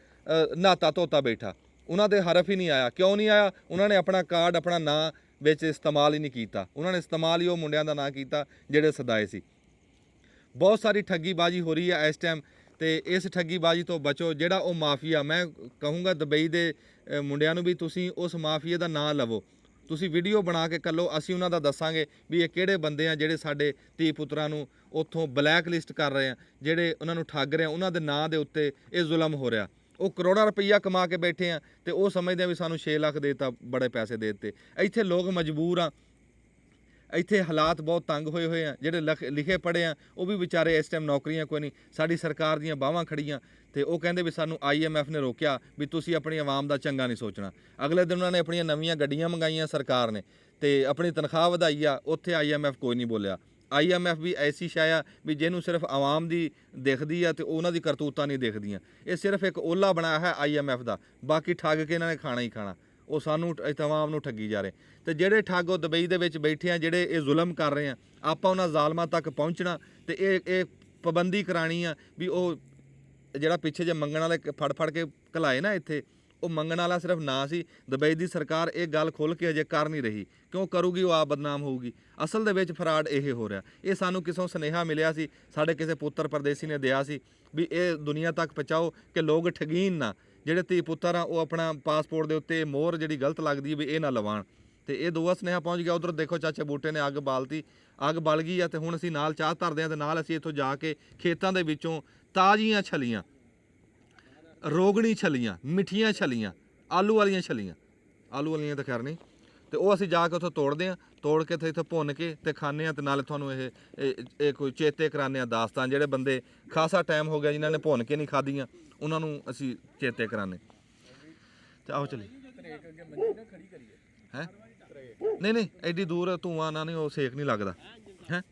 ਨਹਾਤਾ ਧੋਤਾ ਬੈਠਾ, ਉਹਨਾਂ ਦੇ ਹਰਫ ਹੀ ਨਹੀਂ ਆਇਆ। ਕਿਉਂ ਨਹੀਂ ਆਇਆ? ਉਹਨਾਂ ਨੇ ਆਪਣਾ ਕਾਰਡ, ਆਪਣਾ ਨਾਂ ਵਿੱਚ ਇਸਤੇਮਾਲ ਹੀ ਨਹੀਂ ਕੀਤਾ। ਉਹਨਾਂ ਨੇ ਇਸਤੇਮਾਲ ਹੀ ਉਹ ਮੁੰਡਿਆਂ ਦਾ ਨਾਂ ਕੀਤਾ ਜਿਹੜੇ ਸਦਾਏ ਸੀ। ਬਹੁਤ ਸਾਰੀ ਠੱਗੀਬਾਜ਼ੀ ਹੋ ਰਹੀ ਹੈ ਇਸ ਟਾਈਮ, ਤੇ ਇਸ ਠੱਗੀਬਾਜ਼ੀ ਤੋਂ ਬਚੋ। ਜਿਹੜਾ ਉਹ ਮਾਫੀਆ, ਮੈਂ ਕਹੂੰਗਾ ਦੁਬਈ ਦੇ ਮੁੰਡਿਆਂ ਨੂੰ ਵੀ ਤੁਸੀਂ ਉਸ ਮਾਫੀਏ ਦਾ ਨਾਂ ਲਵੋ, ਤੁਸੀਂ ਵੀਡੀਓ ਬਣਾ ਕੇ ਕੱਲੋ, ਅਸੀਂ ਉਹਨਾਂ ਦਾ ਦੱਸਾਂਗੇ ਵੀ ਇਹ ਕਿਹੜੇ ਬੰਦੇ ਆ ਜਿਹੜੇ ਸਾਡੇ ਧੀ ਪੁੱਤਰਾਂ ਨੂੰ ਉੱਥੋਂ ਬਲੈਕ ਲਿਸਟ ਕਰ ਰਹੇ ਆ, ਜਿਹੜੇ ਉਹਨਾਂ ਨੂੰ ਠੱਗ ਰਹੇ ਆ, ਉਹਨਾਂ ਦੇ ਨਾਂ ਦੇ ਉੱਤੇ ਇਹ ਜ਼ੁਲਮ ਹੋ ਰਿਹਾ। ਉਹ ਕਰੋੜਾਂ ਰੁਪਈਆ ਕਮਾ ਕੇ ਬੈਠੇ ਆ ਤੇ ਉਹ ਸਮਝਦੇ ਆ ਵੀ ਸਾਨੂੰ 6 ਲੱਖ ਦੇ ਦਿੱਤਾ, ਬੜੇ ਪੈਸੇ ਦੇ ਦਿੱਤੇ। ਇੱਥੇ ਲੋਕ ਮਜਬੂਰ ਆ, ਇੱਥੇ ਹਾਲਾਤ ਬਹੁਤ ਤੰਗ ਹੋਏ ਹੋਏ ਆ, ਜਿਹੜੇ ਲਿਖੇ ਪੜ੍ਹੇ ਆ ਉਹ ਵੀ ਵਿਚਾਰੇ ਇਸ ਟਾਈਮ ਨੌਕਰੀਆਂ ਕੋਈ ਨਹੀਂ। ਸਾਡੀ ਸਰਕਾਰ ਦੀਆਂ ਬਾਹਾਂ ਖੜੀਆਂ ਤੇ ਉਹ ਕਹਿੰਦੇ ਵੀ ਸਾਨੂੰ IMF ਨੇ ਰੋਕਿਆ ਵੀ ਤੁਸੀਂ ਆਪਣੀ ਆਵਾਮ ਦਾ ਚੰਗਾ ਨਹੀਂ ਸੋਚਣਾ। ਅਗਲੇ ਦਿਨ ਉਹਨਾਂ ਨੇ ਆਪਣੀਆਂ ਨਵੀਆਂ ਗੱਡੀਆਂ ਮੰਗਾਈਆਂ ਸਰਕਾਰ ਨੇ ਤੇ ਆਪਣੀ ਤਨਖਾਹ ਵਧਾਈ ਆ, ਉੱਥੇ IMF ਕੋਈ ਨਹੀਂ ਬੋਲਿਆ। IMF ਵੀ ਐਸੀ ਸ਼ੈ ਆ ਵੀ ਜਿਹਨੂੰ ਸਿਰਫ ਆਵਾਮ ਦੀ ਦਿਖਦੀ ਆ ਤੇ ਉਹਨਾਂ ਦੀ ਕਰਤੂਤਾਂ ਨਹੀਂ ਦਿਖਦੀਆਂ। ਇਹ ਸਿਰਫ ਇੱਕ ਓਲਾ ਬਣਾਇਆ ਹੈ IMF ਦਾ, ਬਾਕੀ ਠੱਗ ਕੇ ਇਹਨਾਂ ਨੇ ਖਾਣਾ ਹੀ ਖਾਣਾ। ਉਹ ਸਾਨੂੰ ਆਵਾਮ ਨੂੰ ਠੱਗੀ ਜਾ ਰਹੇ ਤੇ ਜਿਹੜੇ ਠੱਗ ਉਹ ਦੁਬਈ ਦੇ ਵਿੱਚ ਬੈਠੇ ਆ, ਜਿਹੜੇ ਇਹ ਜ਼ੁਲਮ ਕਰ ਰਹੇ ਆ, ਆਪਾਂ ਉਹਨਾਂ ਜ਼ਾਲਮਾਂ ਤੱਕ ਪਹੁੰਚਣਾ ਤੇ ਇਹ ਪਾਬੰਦੀ ਕਰਾਣੀ ਆ ਵੀ ਉਹ ਜਿਹੜਾ ਪਿੱਛੇ ਜੇ ਮੰਗਣ ਵਾਲੇ ਫੜ ਕੇ ਘਲਾਏ ਨਾ ਇੱਥੇ, ਉਹ ਮੰਗਣ ਵਾਲਾ ਸਿਰਫ ਨਾਂ ਸੀ। ਦੁਬਈ ਦੀ ਸਰਕਾਰ ਇਹ ਗੱਲ ਖੁੱਲ੍ਹ ਕੇ ਅਜੇ ਕਰ ਨਹੀਂ ਰਹੀ, ਕਿਉਂ ਕਰੂਗੀ? ਉਹ ਆਪ ਬਦਨਾਮ ਹੋਊਗੀ। ਅਸਲ ਦੇ ਵਿੱਚ ਫਰਾਡ ਇਹ ਹੋ ਰਿਹਾ। ਇਹ ਸਾਨੂੰ ਕਿਸੋਂ ਸੁਨੇਹਾ ਮਿਲਿਆ ਸੀ, ਸਾਡੇ ਕਿਸੇ ਪੁੱਤਰ ਪਰਦੇਸੀ ਨੇ ਦਿਆ ਸੀ ਵੀ ਇਹ ਦੁਨੀਆ ਤੱਕ ਪਹੁੰਚਾਓ ਕਿ ਲੋਕ ਠਗੀਨ ਨਾ, ਜਿਹੜੇ ਧੀ ਪੁੱਤਰ ਆ ਉਹ ਆਪਣਾ ਪਾਸਪੋਰਟ ਦੇ ਉੱਤੇ ਮੋਹਰ ਜਿਹੜੀ ਗਲਤ ਲੱਗਦੀ ਵੀ ਇਹ ਨਾ ਲਵਾਉਣ। ਤੇ ਇਹ ਦੋਆ ਸੁਨੇਹਾ ਪਹੁੰਚ ਗਿਆ। ਉਧਰ ਦੇਖੋ ਚਾਚੇ ਬੂਟੇ ਨੇ ਅੱਗ ਬਾਲਤੀ, ਅੱਗ ਬਲ ਗਈ ਆ ਤੇ ਹੁਣ ਅਸੀਂ ਨਾਲ ਚਾਹ ਧਰਦੇ ਆ ਤੇ ਨਾਲ ਅਸੀਂ ਇੱਥੋਂ ਜਾ ਕੇ ਖੇਤਾਂ ਦੇ ਵਿੱਚੋਂ ਤਾਜ਼ੀਆਂ ਛਲੀਆਂ, ਰੋਗਣੀ ਛਲੀਆਂ, ਮਿੱਠੀਆਂ ਛਲੀਆਂ, ਆਲੂ ਵਾਲੀਆਂ ਛਲੀਆਂ, ਆਲੂ ਵਾਲੀਆਂ ਤਾਂ ਖੈਰ ਨਹੀਂ, ਤੇ ਉਹ ਅਸੀਂ ਜਾ ਕੇ ਉੱਥੋਂ ਤੋੜਦੇ ਆ, ਤੋੜ ਕੇ ਇੱਥੇ ਭੁੰਨ ਕੇ ਤੇ ਖਾਂਦੇ ਆ ਤੇ ਨਾਲੇ ਤੁਹਾਨੂੰ ਇਹ ਕੋਈ ਚੇਤੇ ਕਰਾਉਂਦੇ ਆ ਦਾਸਤਾਨ। ਜਿਹੜੇ ਬੰਦੇ ਖਾਸਾ ਟਾਈਮ ਹੋ ਗਿਆ ਜਿਨ੍ਹਾਂ ਨੇ ਭੁੰਨ ਕੇ ਨਹੀਂ ਖਾਧੀਆਂ, ਉਹਨਾਂ ਨੂੰ ਅਸੀਂ ਚੇਤੇ ਕਰਾਉਂਦੇ। ਤੇ ਆਓ ਚਲੀ ਹੈ ਨਹੀਂ ਐਡੀ ਦੂਰ ਧੂਆਂ ਨਾਲ ਨਹੀਂ, ਉਹ ਸੇਕ ਨਹੀਂ ਲੱਗਦਾ ਹੈ।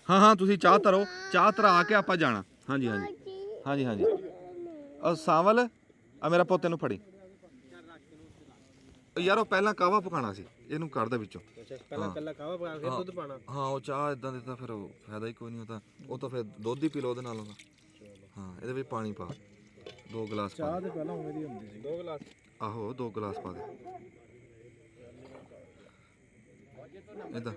ਹਾਂ ਤੁਸੀਂ ਚਾਹ ਧਰੋ, ਚਾਹ ਧਰਾ ਕੇ ਆਪਾਂ ਜਾਣਾ। ਹਾਂਜੀ ਸਾਵਲ ਆ ਮੇਰਾ ਪੁੱਤ ਨੂੰ ਫੜੀ ਯਾਰ, ਉਹ ਪਹਿਲਾਂ ਕਾਹਵਾ ਪਕਾਉਣਾ ਸੀ, ਇਹਨੂੰ ਕੱਢ ਦੇ ਵਿੱਚੋਂ। ਪਹਿਲਾਂ ਕੱਲਾ ਕਾਹਵਾ ਪਕਾ ਕੇ ਦੁੱਧ ਪਾਣਾ। ਹਾਂ ਉਹ ਚਾਹ ਇਦਾਂ ਦਿੱਤਾ ਫਿਰ ਉਹ ਫਾਇਦਾ ਹੀ ਕੋਈ ਨਹੀਂ। ਉਹ ਤਾਂ ਫਿਰ ਦੁੱਧ ਹੀ ਪੀ ਲਓ ਉਹਦੇ ਨਾਲ। ਹਾਂ ਇਹਦੇ ਵਿੱਚ ਪਾਣੀ ਪਾ, 2 ਗਲਾਸ ਚਾਹ ਤੇ ਪਹਿਲਾਂ ਉਵੇਂ ਦੀ ਹੁੰਦੀ ਸੀ। 2 ਗਲਾਸ ਆਹੋ 2 ਗਲਾਸ ਪਾ ਦੇ ਇਦਾਂ।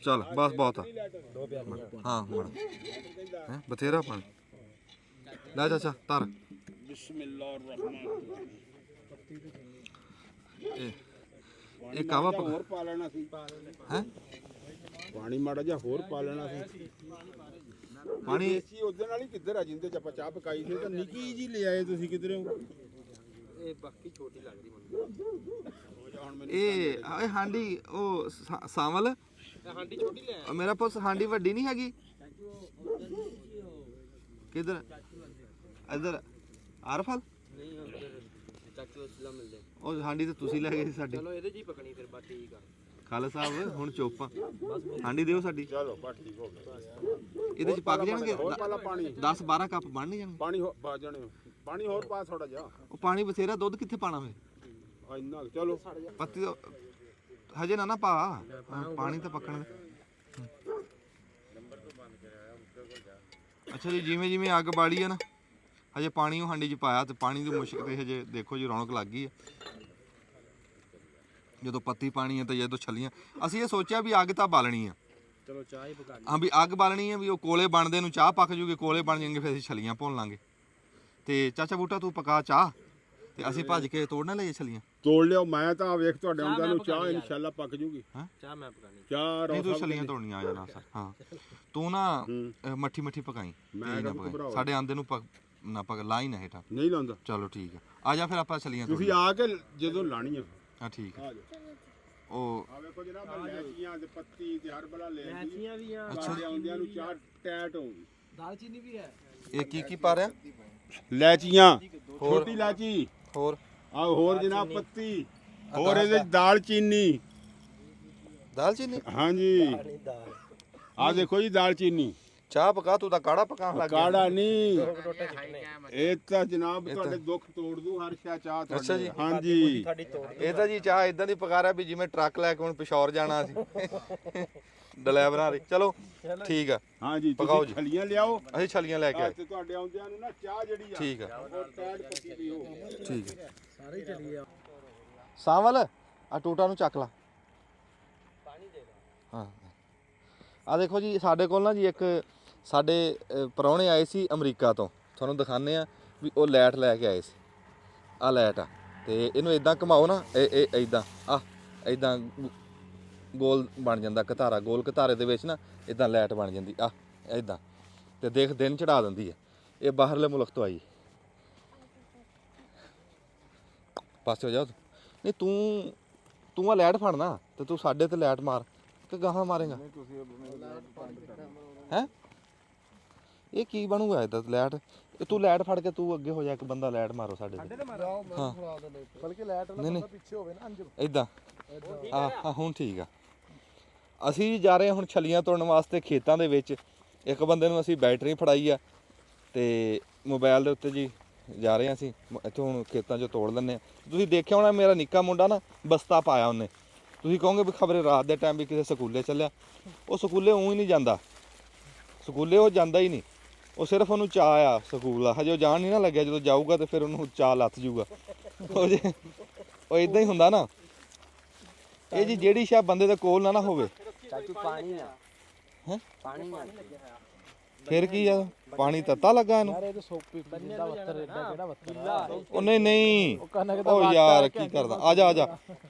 ਚੱਲ ਬਸ ਬਹੁਤ ਆ। ਹਾਂ ਹੁਣ ਹੈ ਬਥੇਰਾ ਪਾਣੀ ਲੈ ਚਾਚਾ ਧਰ। ਇਹ ਕਾਵਾ ਹੋਰ ਪਾ ਲੈਣਾ ਸੀ ਹੈ, ਪਾਣੀ ਮਾੜਾ ਜਿਹਾ ਹੋਰ ਪਾ ਲੈਣਾ ਸੀ। ਪਾਣੀ ਏਸੀ ਉਹਦੇ ਨਾਲ ਹੀ ਕਿੱਧਰ ਆ, ਜਿੰਦੇ ਚ ਆਪਾਂ ਚਾਹ ਪਕਾਈ ਸੀ ਤਾਂ ਨਿੱਕੀ ਜੀ ਲੈ ਆਏ ਤੁਸੀਂ ਕਿੱਧਰੋਂ? ਇਹ ਬਾਕੀ ਛੋਟੀ ਲੱਗਦੀ ਮੈਨੂੰ। ਇਹ ਹਾਂਡੀ ਉਹ ਸਾਵਲ ਹਾਂਡੀ ਛੋਟੀ ਲੈ ਆ ਮੇਰਾ ਪੁੱਤ, ਹਾਂਡੀ ਵੱਡੀ ਨਹੀਂ ਹੈਗੀ। ਕਿੱਧਰ? ਇੱਧਰ ਆਰਫਲ ਨਹੀਂ, ਉੱਧਰ ਚੱਕ ਲੋ ਸਿਲਾ ਮਿਲਦੇ। ਉਹ ਹਾਂਡੀ ਤੇ ਤੁਸੀਂ ਲੈ ਗਏ ਸੀ ਸਾਡੀ। ਚਲੋ ਇਹਦੇ ਜੀ ਪਕਣੀ ਫਿਰ ਬਸ ਠੀਕ ਆ। ਖਾਲਸਾ ਸਾਹਿਬ ਹੁਣ ਚੁੱਪ ਆ, ਹਾਂਡੀ ਦਿਓ ਸਾਡੀ। ਚਲੋ ਬਸ ਠੀਕ ਹੋ ਗਿਆ। ਇਹਦੇ ਚ ਪੱਕ ਜਾਣਗੇ 10-12 ਕੱਪ ਬਣ ਨਹੀਂ ਜਾਣਗੇ? ਪਾਣੀ ਪਾ ਜਾਣੇ, ਪਾਣੀ ਹੋਰ ਪਾ ਥੋੜਾ ਜਿਹਾ। ਉਹ ਪਾਣੀ ਬਥੇਰਾ, ਦੁੱਧ ਕਿੱਥੇ ਪਾਣਾ ਵੇ ਇੰਨਾ? ਚਲੋ ਪੱਤੀ ਹਜੇ ਨਾ ਪਾ, ਪਾਣੀ ਤਾਂ ਪੱਕਣ ਦੇ। ਅੱਛਾ ਜੀ, ਜਿਵੇਂ ਅੱਗ ਬਾਲੀ ਆ ਨਾ, ਹਜੇ ਪਾਣੀ ਉਹ ਹਾਂਡੀ 'ਚ ਪਾਇਆ ਤੇ ਪਾਣੀ ਦੀ ਮੁਸ਼ਕ ਤੇ ਹਜੇ ਦੇਖੋ ਜੀ ਰੌਣਕ ਲੱਗ ਗਈ ਆ। ਜਦੋਂ ਪੱਤੀ ਪਾਣੀ ਹੈ ਤਾਂ ਜਦੋਂ ਛੱਲੀਆਂ, ਅਸੀਂ ਇਹ ਸੋਚਿਆ ਵੀ ਅੱਗ ਤਾਂ ਬਾਲਣੀ ਆ, ਚਲੋ ਚਾਹ ਹੀ ਪਕਾ ਲਈ। ਹਾਂ ਵੀ ਅੱਗ ਬਾਲਣੀ ਆ, ਵੀ ਉਹ ਕੋਲੇ ਬਣਦੇ ਨੂੰ ਚਾਹ ਪੱਕ ਜੂਗੀ, ਕੋਲੇ ਬਣ ਜਾਣਗੇ ਫਿਰ ਅਸੀਂ ਛੱਲੀਆਂ ਭੁੰਨ ਲਾਂਗੇ। ਤੇ ਚਾਚਾ ਬੂਟਾ ਤੂੰ ਪਕਾ ਚਾਹ ਤੇ ਅਸੀਂ ਭੱਜ ਕੇ ਤੋੜ ਨਾ ਲਈਏ ਛੱਲੀਆਂ। ਤੋੜ ਲਿਓ, ਮੈਂ ਤਾਂ ਵੇਖ ਤੁਹਾਡੇ ਆਉਂਦਿਆਂ ਨੂੰ ਚਾਹ ਇਨਸ਼ਾਅੱਲਾ ਪੱਕ ਜੂਗੀ। ਹਾਂ ਚਾਹ ਮੈਂ ਪਕਾਣੀ, ਚਾਹ ਨਹੀਂ ਤੂੰ ਛੱਲੀਆਂ ਤੋੜਨੀਆਂ ਆ ਜਾਣਾ ਸਰ। ਹਾਂ ਤੂੰ ਨਾ ਮੱਠੀ ਪਕਾਈ, ਮੈਂ ਨਾ ਪਕਾਈ ਸਾਡੇ ਆਂਦੇ ਨੂੰ ਨਾ ਪਕ ਲਾਈ ਨਾ ਹੇਠਾਂ ਨਹੀਂ ਲਾਉਂਦਾ। ਚਲੋ ਠੀਕ ਆ ਜਾ ਫਿਰ ਆਪਾਂ ਛੱਲੀਆਂ ਤੁਸੀਂ ਆ ਕੇ ਜਦੋਂ ਲਾਣੀ ਆ। ਹਾਂ ਠੀਕ ਆ। ਉਹ ਆ ਵੇਖੋ ਜਨਾਬ, ਲੈਚੀਆਂ ਤੇ ਪੱਤੀ ਤੇ ਹਰ ਬਲਾ ਲੈਚੀਆਂ ਵੀ ਆ। ਸਾਡੇ ਆਉਂਦਿਆਂ ਨੂੰ ਚਾਹ ਟੈਟ ਹੋਊਗੀ। ਦਾਲਚੀਨੀ ਵੀ ਹੈ। ਇਹ ਕੀ ਪਾ ਰਿਹਾ? ਲੈਚੀਆਂ, ਛੋਟੀ ਇਲਾਚੀ, ਹੋਰ ਆ ਹੋਰ ਜਨਾਬ ਪੱਤੀ, ਹੋਰ ਇਹਦੇ ਵਿੱਚ ਦਾਲਚੀਨੀ। ਹਾਂਜੀ ਆ ਦੇਖੋ ਜੀ ਦਾਲਚੀਨੀ। ਚਾਹ ਪਕਾ, ਤੂੰ ਤਾਂ ਕਾੜਾ ਪਕਾਉਣ ਲੱਗ ਗਿਆ। ਕਾੜਾ ਨਹੀਂ, ਇਹ ਤਾਂ ਜਨਾਬ ਤੁਹਾਡੇ ਦੁੱਖ ਤੋੜ ਦੂ ਹਰ ਸ਼ਾ ਚਾਹ ਤੁਹਾਡੀ। ਅੱਛਾ ਜੀ ਹਾਂਜੀ, ਇਹ ਤਾਂ ਜੀ ਚਾਹ ਇਦਾਂ ਦੀ ਪਕਾ ਰਿਹਾ ਵੀ ਜਿਵੇਂ ਟਰੱਕ ਲੈ ਕੇ ਹੁਣ ਪਿਸ਼ੌਰ ਜਾਣਾ ਸੀ ਡਰਾਈਵਰਾਂ ਦੀ। ਚਲੋ ਠੀਕ ਆ। ਹਾਂਜੀ ਪਕਾਓ ਜੀ, ਛਲੀਆਂ ਲਿਆਓ, ਅਸੀਂ ਛਲੀਆਂ ਲੈ ਕੇ ਆਏ ਤੇ ਤੁਹਾਡੇ ਆਉਂਦਿਆਂ ਨੂੰ ਨਾ ਚਾਹ ਜਿਹੜੀ ਆ ਠੀਕ ਆ ਉਹ ਟੈਡ ਪੱਕੀ ਦੀ ਹੋ। ਠੀਕ ਆ ਸਾਰੇ ਹੀ ਚਲੀ ਆ। ਸਾਵਲ ਆ ਟੋਟਾ ਨੂੰ ਚੱਕ ਲਾ। ਪਾਣੀ ਦੇ ਹਾਂ ਆ ਦੇਖੋ ਜੀ ਸਾਡੇ ਕੋਲ ਨਾ ਜੀ ਇੱਕ ਸਾਡੇ ਪ੍ਰਾਹੁਣੇ ਆਏ ਸੀ ਅਮਰੀਕਾ ਤੋਂ, ਤੁਹਾਨੂੰ ਦਿਖਾਉਂਦੇ ਆ ਵੀ ਉਹ ਲਾਈਟ ਲੈ ਕੇ ਆਏ ਸੀ। ਆ ਲਾਈਟ ਆ ਤੇ ਇਹਨੂੰ ਇਦਾਂ ਘੁਮਾਓ ਨਾ, ਇਹ ਇਦਾਂ ਇਦਾਂ ਗੋਲ ਬਣ ਜਾਂਦਾ ਘਤਾਰਾ, ਗੋਲ ਘਤਾਰੇ ਦੇ ਵਿੱਚ ਨਾ ਇਦਾਂ ਲਾਈਟ ਬਣ ਜਾਂਦੀ ਆ ਇਦਾਂ, ਤੇ ਦੇਖ ਦਿਨ ਚੜਾ ਦਿੰਦੀ ਹੈ। ਇਹ ਬਾਹਰਲੇ ਮੁਲਕ ਤੋਂ ਆਈ। ਪਾਸੇ ਹੋ ਜਾ। ਨਹੀਂ ਤੂੰ ਆ ਲਾਈਟ ਫੜਨਾ ਤੇ ਤੂੰ ਸਾਡੇ ਤੇ ਲਾਈਟ ਮਾਰ ਕਿ ਗਾਹਾਂ ਮਾਰੇਗਾ ਹੈ। ਇਹ ਕੀ ਬਣੂਗਾ ਇਹਦਾ ਲਾਈਟ? ਤੂੰ ਲਾਈਟ ਫੜ ਕੇ ਤੂੰ ਅੱਗੇ ਹੋ ਜਾ, ਇੱਕ ਬੰਦਾ ਲਾਈਟ ਮਾਰੋ ਸਾਡੇ ਤੇ। ਹਾਂ ਬਲਕਿ ਲਾਈਟ ਵਾਲਾ ਬੰਦਾ ਪਿੱਛੇ ਹੋਵੇ ਨਾ ਅੰਜਰ ਇਦਾਂ। ਹਾਂ ਹੁਣ ਠੀਕ ਆ। ਅਸੀਂ ਜਾ ਰਹੇ ਹਾਂ ਹੁਣ ਛੱਲੀਆਂ ਤੋੜਨ ਵਾਸਤੇ ਖੇਤਾਂ ਦੇ ਵਿੱਚ। ਇੱਕ ਬੰਦੇ ਨੂੰ ਅਸੀਂ ਬੈਟਰੀ ਫੜਾਈ ਆ ਤੇ ਮੋਬਾਈਲ ਦੇ ਉੱਤੇ ਜੀ ਜਾ ਰਹੇ ਹਾਂ ਅਸੀਂ ਇੱਥੋਂ ਹੁਣ ਖੇਤਾਂ 'ਚੋਂ ਤੋੜ ਲੈਂਦੇ ਹਾਂ। ਤੁਸੀਂ ਦੇਖਿਆ ਹੋਣਾ ਮੇਰਾ ਨਿੱਕਾ ਮੁੰਡਾ ਨਾ ਬਸਤਾ ਪਾਇਆ ਉਹਨੇ। ਤੁਸੀਂ ਕਹੋਗੇ ਵੀ ਖਬਰੇ ਰਾਤ ਦੇ ਟਾਈਮ ਵੀ ਕਿਸੇ ਸਕੂਲੇ ਚੱਲਿਆ। ਉਹ ਸਕੂਲੇ ਊਂ ਹੀ ਨਹੀਂ ਜਾਂਦਾ, ਸਕੂਲੇ ਉਹ ਜਾਂਦਾ ਹੀ ਨਹੀਂ। ਉਹ ਸਿਰਫ ਉਹਨੂੰ ਚਾਅ ਆ ਸਕੂਲ ਦਾ, ਹਜੇ ਉਹ ਜਾਣ ਨਹੀਂ ਨਾ ਲੱਗਿਆ। ਜਦੋਂ ਜਾਊਗਾ ਤੇ ਫਿਰ ਉਹਨੂੰ ਚਾਅ ਲੱਥ ਜੂਗਾ। ਉਹ ਇਦਾਂ ਹੀ ਹੁੰਦਾ ਨਾ। ਇਹ ਜੀ ਜਿਹੜੀ ਸ਼ਾਇਦ ਬੰਦੇ ਦੇ ਕੋਲ ਨਾ ਹੋਵੇ ਫਿਰ ਕੀ ਆ, ਪਾਣੀ ਤੱਤਾ ਲੱਗਾ ਇਹਨੂੰ। ਉਹ ਨਹੀਂ ਉਹ ਯਾਰ ਕੀ ਕਰਦਾ, ਆ ਜਾ।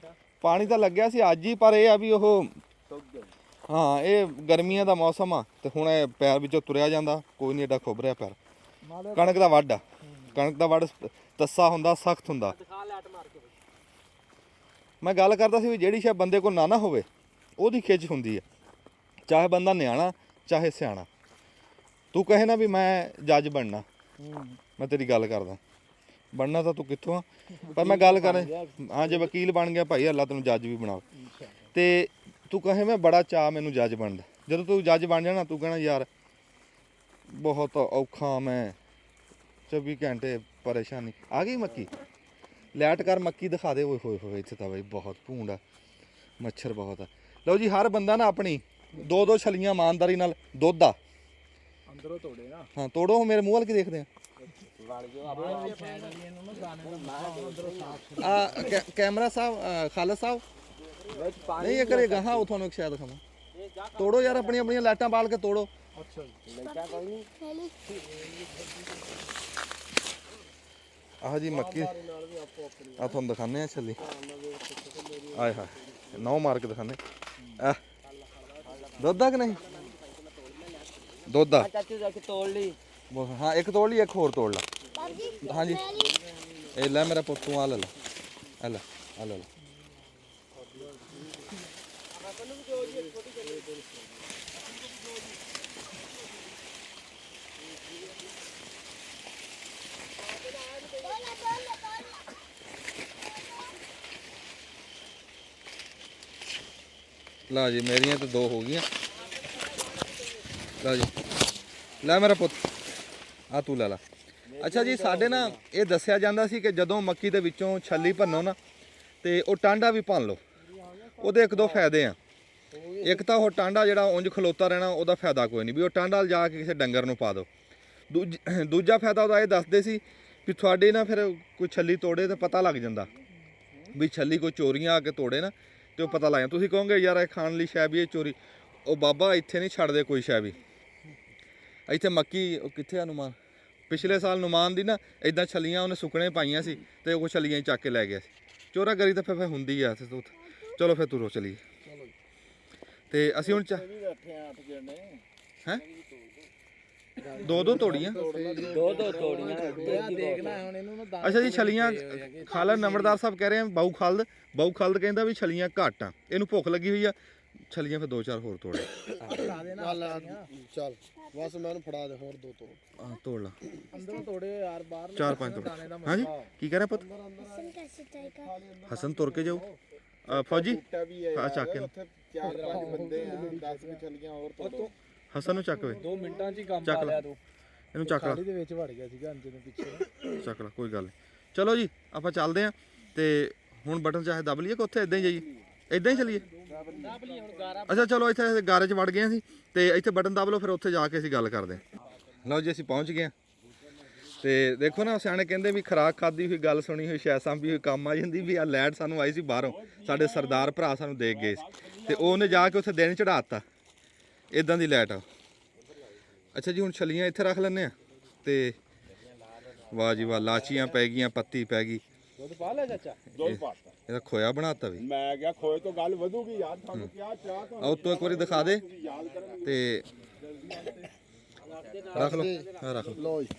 ਪਾਣੀ ਤਾਂ ਲੱਗਿਆ ਸੀ ਅੱਜ ਹੀ, ਪਰ ਇਹ ਆ ਵੀ ਉਹ ਹਾਂ ਇਹ ਗਰਮੀਆਂ ਦਾ ਮੌਸਮ ਆ ਤੇ ਹੁਣ ਇਹ ਪੈਰ ਵਿੱਚੋਂ ਤੁਰਿਆ ਜਾਂਦਾ। ਕੋਈ ਨਹੀਂ ਏਡਾ ਖੁੱਭ ਰਿਹਾ ਪੈਰ। ਕਣਕ ਦਾ ਵੱਢ ਆ, ਕਣਕ ਦਾ ਵੱਢ ਤੱਸਾ ਹੁੰਦਾ, ਸਖਤ ਹੁੰਦਾ। ਮੈਂ ਗੱਲ ਕਰਦਾ ਸੀ ਵੀ ਜਿਹੜੀ ਸ਼ਾਇਦ ਬੰਦੇ ਕੋਲ ਨਾ ਹੋਵੇ ਉਹਦੀ ਖਿੱਚ ਹੁੰਦੀ ਹੈ, ਚਾਹੇ ਬੰਦਾ ਨਿਆਣਾ ਚਾਹੇ ਸਿਆਣਾ। ਤੂੰ ਕਹੇ ਨਾ ਵੀ ਮੈਂ ਜੱਜ ਬਣਨਾ, ਮੈਂ ਤੇਰੀ ਗੱਲ ਕਰਦਾ। ਬਣਨਾ ਤਾਂ ਤੂੰ ਕਿੱਥੋਂ ਆ, ਪਰ ਮੈਂ ਗੱਲ ਕਰ ਹਾਂ ਜੇ ਵਕੀਲ ਬਣ ਗਿਆ ਭਾਈ ਅੱਲਾ ਤੈਨੂੰ ਜੱਜ ਵੀ ਬਣਾਵੇ। ਤੇ ਤੂੰ ਕਹੇ ਮੈਂ ਬੜਾ ਚਾਅ ਮੈਨੂੰ ਜੱਜ ਬਣਦਾ। ਜਦੋਂ ਤੂੰ ਜੱਜ ਬਣ ਜਾਣਾ ਤੂੰ ਕਹਿਣਾ ਯਾਰ ਬਹੁਤ ਔਖਾ, ਮੈਂ 24 ਘੰਟੇ ਪਰੇਸ਼ਾਨੀ। ਆ ਗਈ ਮੱਕੀ, ਲਾਈਟ ਕਰ ਮੱਕੀ ਦਿਖਾ ਦੇ। ਓਏ ਹੋਏ ਹੋਏ ਇੱਥੇ ਤਾਂ ਬਈ ਬਹੁਤ ਭੂੰਡ ਆ, ਮੱਛਰ ਬਹੁਤ ਆ। ਲਓ ਜੀ ਹਰ ਬੰਦਾ ਨਾ ਆਪਣੀ 2-2 ਛਲੀਆਂ ਇਮਾਨਦਾਰੀ ਨਾਲ ਦੁੱਧ ਆ ਅੰਦਰੋਂ ਤੋੜੇ ਨਾ। ਹਾਂ ਤੋੜੋ। ਮੇਰੇ ਮੂੰਹ ਵੱਲ ਕੀ ਦੇਖਦੇ ਆ? ਕੈਮਰਾ ਸਾਹਿਬ, ਖਾਲਸ ਸਾਹਿਬ ਨਹੀਂ ਇਹ ਕਰੇ ਗਾਹਾਂ ਉਹ ਤੁਹਾਨੂੰ ਇੱਕ ਸ਼ਾਇਦ ਦਿਖਾਵਾਂ। ਤੋੜੋ ਯਾਰ, ਆਪਣੀਆਂ ਲਾਈਟਾਂ ਬਾਲ ਕੇ ਤੋੜੋ। ਆਹ ਜੀ ਮੱਕੀ ਆ ਤੁਹਾਨੂੰ ਦਿਖਾਉਂਦੇ ਆ ਛੱਲੀ। ਆਏ ਹਾਏ ਨੌ ਮਾਰ ਕੇ ਦਿਖਾਉਂਦੇ ਆ। ਦੁੱਧ ਆ ਕਿ ਨਹੀਂ? ਦੁੱਧ ਆ। ਹਾਂ ਇੱਕ ਤੋੜ ਲਈ, ਇੱਕ ਹੋਰ ਤੋੜ ਲਾ। ਹਾਂਜੀ ਇਹ ਲੈ ਮੇਰਾ ਪੁੱਤ, ਤੂੰ ਆ ਲੈ ਆ ਲੈ ਆ ਲੈ। ਲਾ ਜੀ ਮੇਰੀਆਂ ਤਾਂ 2 ਹੋ ਗਈਆਂ। ਲਾ ਜੀ ਲੈ ਮੇਰਾ ਪੁੱਤ ਆ ਤੂੰ ਲੈ ਲਾ। ਅੱਛਾ ਜੀ ਸਾਡੇ ਨਾ ਇਹ ਦੱਸਿਆ ਜਾਂਦਾ ਸੀ ਕਿ ਜਦੋਂ ਮੱਕੀ ਦੇ ਵਿੱਚੋਂ ਛੱਲੀ ਭੰਨੋ ਨਾ ਤੇ ਉਹ ਟਾਂਡਾ ਵੀ ਭੰਨ ਲਓ। ਉਹਦੇ 1-2 ਫਾਇਦੇ ਆ। ਇੱਕ ਤਾਂ ਉਹ ਟਾਂਡਾ ਜਿਹੜਾ ਉਂਝ ਖਲੋਤਾ ਰਹਿਣਾ ਉਹਦਾ ਫਾਇਦਾ ਕੋਈ ਨਹੀਂ, ਵੀ ਉਹ ਟਾਂਡਾ ਜਾ ਕੇ ਕਿਸੇ ਡੰਗਰ ਨੂੰ ਪਾ ਦਿਓ। ਦੂਜਾ ਫਾਇਦਾ ਉਹਦਾ ਇਹ ਦੱਸਦੇ ਸੀ ਵੀ ਤੁਹਾਡੇ ਨਾ ਫਿਰ ਕੋਈ ਛੱਲੀ ਤੋੜੇ ਤਾਂ ਪਤਾ ਲੱਗ ਜਾਂਦਾ ਵੀ ਛੱਲੀ ਕੋਈ ਚੋਰੀਆਂ ਆ ਕੇ ਤੋੜੇ ਨਾ ਤੇ ਉਹ ਪਤਾ ਲੱਗ ਜਾਂਦਾ। ਤੁਸੀਂ ਕਹੋਗੇ ਯਾਰ ਇਹ ਖਾਣ ਲਈ ਸ਼ੈ ਵੀ ਇਹ ਚੋਰੀ, ਉਹ ਬਾਬਾ ਇੱਥੇ ਨਹੀਂ ਛੱਡਦੇ ਕੋਈ ਸ਼ੈ ਵੀ। ਇੱਥੇ ਮੱਕੀ ਉਹ ਕਿੱਥੇ ਆ ਨੁਮਾਨ, ਪਿਛਲੇ ਸਾਲ ਨੁਮਾਨ ਦੀ ਨਾ ਇਦਾਂ ਛੱਲੀਆਂ ਉਹਨੇ ਸੁੱਕਣੇ ਪਾਈਆਂ ਸੀ ਤੇ ਉਹ ਛੱਲੀਆਂ ਹੀ ਚੱਕ ਕੇ ਲੈ ਗਿਆ ਸੀ। ਚੋਰਾਗਰੀ ਤਾਂ ਫਿਰ ਹੁੰਦੀ ਆ। ਚਲੋ ਫਿਰ ਤੁਰੋ ਚਲੀਏ। ਤੇ ਅਸੀਂ ਹੁਣ ਹੈਂ 2-2 ਤੋੜੀਆਂ। ਅੱਛਾ ਜੀ ਛੱਲੀਆਂ ਖਾਲਦ ਨੰਬਰਦਾਰ ਸਾਹਿਬ ਕਹਿ ਰਹੇ ਆ ਬਾਊ ਖਾਲਦ ਕਹਿੰਦਾ ਵੀ ਛੱਲੀਆਂ ਘੱਟ ਆ, ਇਹਨੂੰ ਭੁੱਖ ਲੱਗੀ ਹੋਈ ਆ। ਛੱਲੀਆਂ ਫਿਰ 2-4 ਹੋਰ ਤੋੜ ਚੱਲ ਬਸ ਮੈਂ ਉਹਨੂੰ ਫੜਾ ਦੇ ਹੋਰ 2 ਤੋੜ। ਹਾਂ ਤੋੜ ਲਾ ਅੰਦਰੋਂ ਤੋੜੇ ਯਾਰ, ਬਾਹਰ 4-5 ਤੋੜ। ਹਾਂਜੀ ਕੀ ਕਹਿ ਰਿਹਾ ਪੁੱਤ? ਹਸਨ ਤੁਰ ਕੇ ਜਾਊ ਫੌਜੀ ਆ ਚੱਕ ਕੇ 4-5 ਬੰਦੇ ਆ 10 ਵੀ ਛੱਲੀਆਂ ਹੋਰ ਤੋੜ। ਹਸਨ ਨੂੰ ਚੱਕ ਵੇ 2 ਮਿੰਟਾਂ 'ਚ ਹੀ ਕੰਮ ਪਾ ਲਿਆ ਤੂੰ। ਇਹਨੂੰ ਚੱਕ ਲਾ, ਦੇ ਵਿੱਚ ਵੜ ਗਿਆ ਸੀਗਾ ਅੰਜੇ ਦੇ ਪਿੱਛੇ। ਚੱਕ ਲਾ ਕੋਈ ਗੱਲ ਨਹੀਂ। ਚਲੋ ਜੀ ਆਪਾਂ ਚੱਲਦੇ ਆਂ ਤੇ ਹੁਣ ਬਟਨ ਚਾਹੇ ਦਬ ਲਈਏ ਕਿ ਉੱਥੇ ਇਦਾਂ ਹੀ ਜਾਈਏ? ਇਦਾਂ ਹੀ ਚੱਲੀਏ। ਅੱਛਾ ਚਲੋ ਇੱਥੇ ਗਾਰੇ 'ਚ ਵੜ ਗਏ ਸੀ ਤੇ ਇੱਥੇ ਬਟਨ ਦਬ ਲਓ, ਫਿਰ ਉੱਥੇ ਜਾ ਕੇ ਅਸੀਂ ਗੱਲ ਕਰਦੇ ਹਾਂ। ਲਓ ਜੀ ਅਸੀਂ ਪਹੁੰਚ ਗਏ ਤੇ ਦੇਖੋ ਨਾ ਸਿਆਣੇ ਕਹਿੰਦੇ ਵੀ ਖੁਰਾਕ ਖਾਦੀ ਹੋਈ ਗੱਲ ਸੁਣੀ ਹੋਈ ਸ਼ੈ ਸਾਂਭੀ ਹੋਈ ਕੰਮ ਆ ਜਾਂਦੀ। ਵੀ ਆ ਲਾਈਟ ਸਾਨੂੰ ਆਈ ਸੀ ਬਾਹਰੋਂ, ਸਾਡੇ ਸਰਦਾਰ ਭਰਾ ਸਾਨੂੰ ਦੇਖ ਗਏ ਸੀ ਤੇ ਉਹਨੇ ਜਾ ਕੇ ਉੱਥੇ ਦਿਨ ਚੜਾਤਾ ਇਦਾਂ ਦੀ ਲਾਈਟ ਆ। ਅੱਛਾ ਜੀ, ਹੁਣ ਛਲੀਆਂ ਇੱਥੇ ਰੱਖ ਲੈਂਦੇ ਆ ਤੇ ਵਾਹ ਜੀ ਵਾਹ, ਲਾਚੀਆਂ ਪੈ ਗਈਆਂ, ਪੱਤੀ ਪੈ ਗਈ। ਦੁੱਧ ਪਾ ਲਿਆ ਚਾਚਾ? ਦੁੱਧ ਪਾਤਾ। ਇਹਦਾ ਖੋਇਆ ਬਣਾਤਾ ਵੀ। ਮੈਂ ਕਿਹਾ ਖੋਏ ਤੋਂ ਗੱਲ ਵਧੂਗੀ ਯਾਰ, ਤੁਹਾਨੂੰ ਕਿਹਾ ਚਾਹ ਤੋਂ ਆ ਉੱਤੋਂ ਇੱਕ ਵਾਰੀ ਦਿਖਾ ਦੇ ਤੇ ਰੱਖ ਲਓ। ਹਾਂ ਰੱਖ ਲਓ। ਲੋ ਜੀ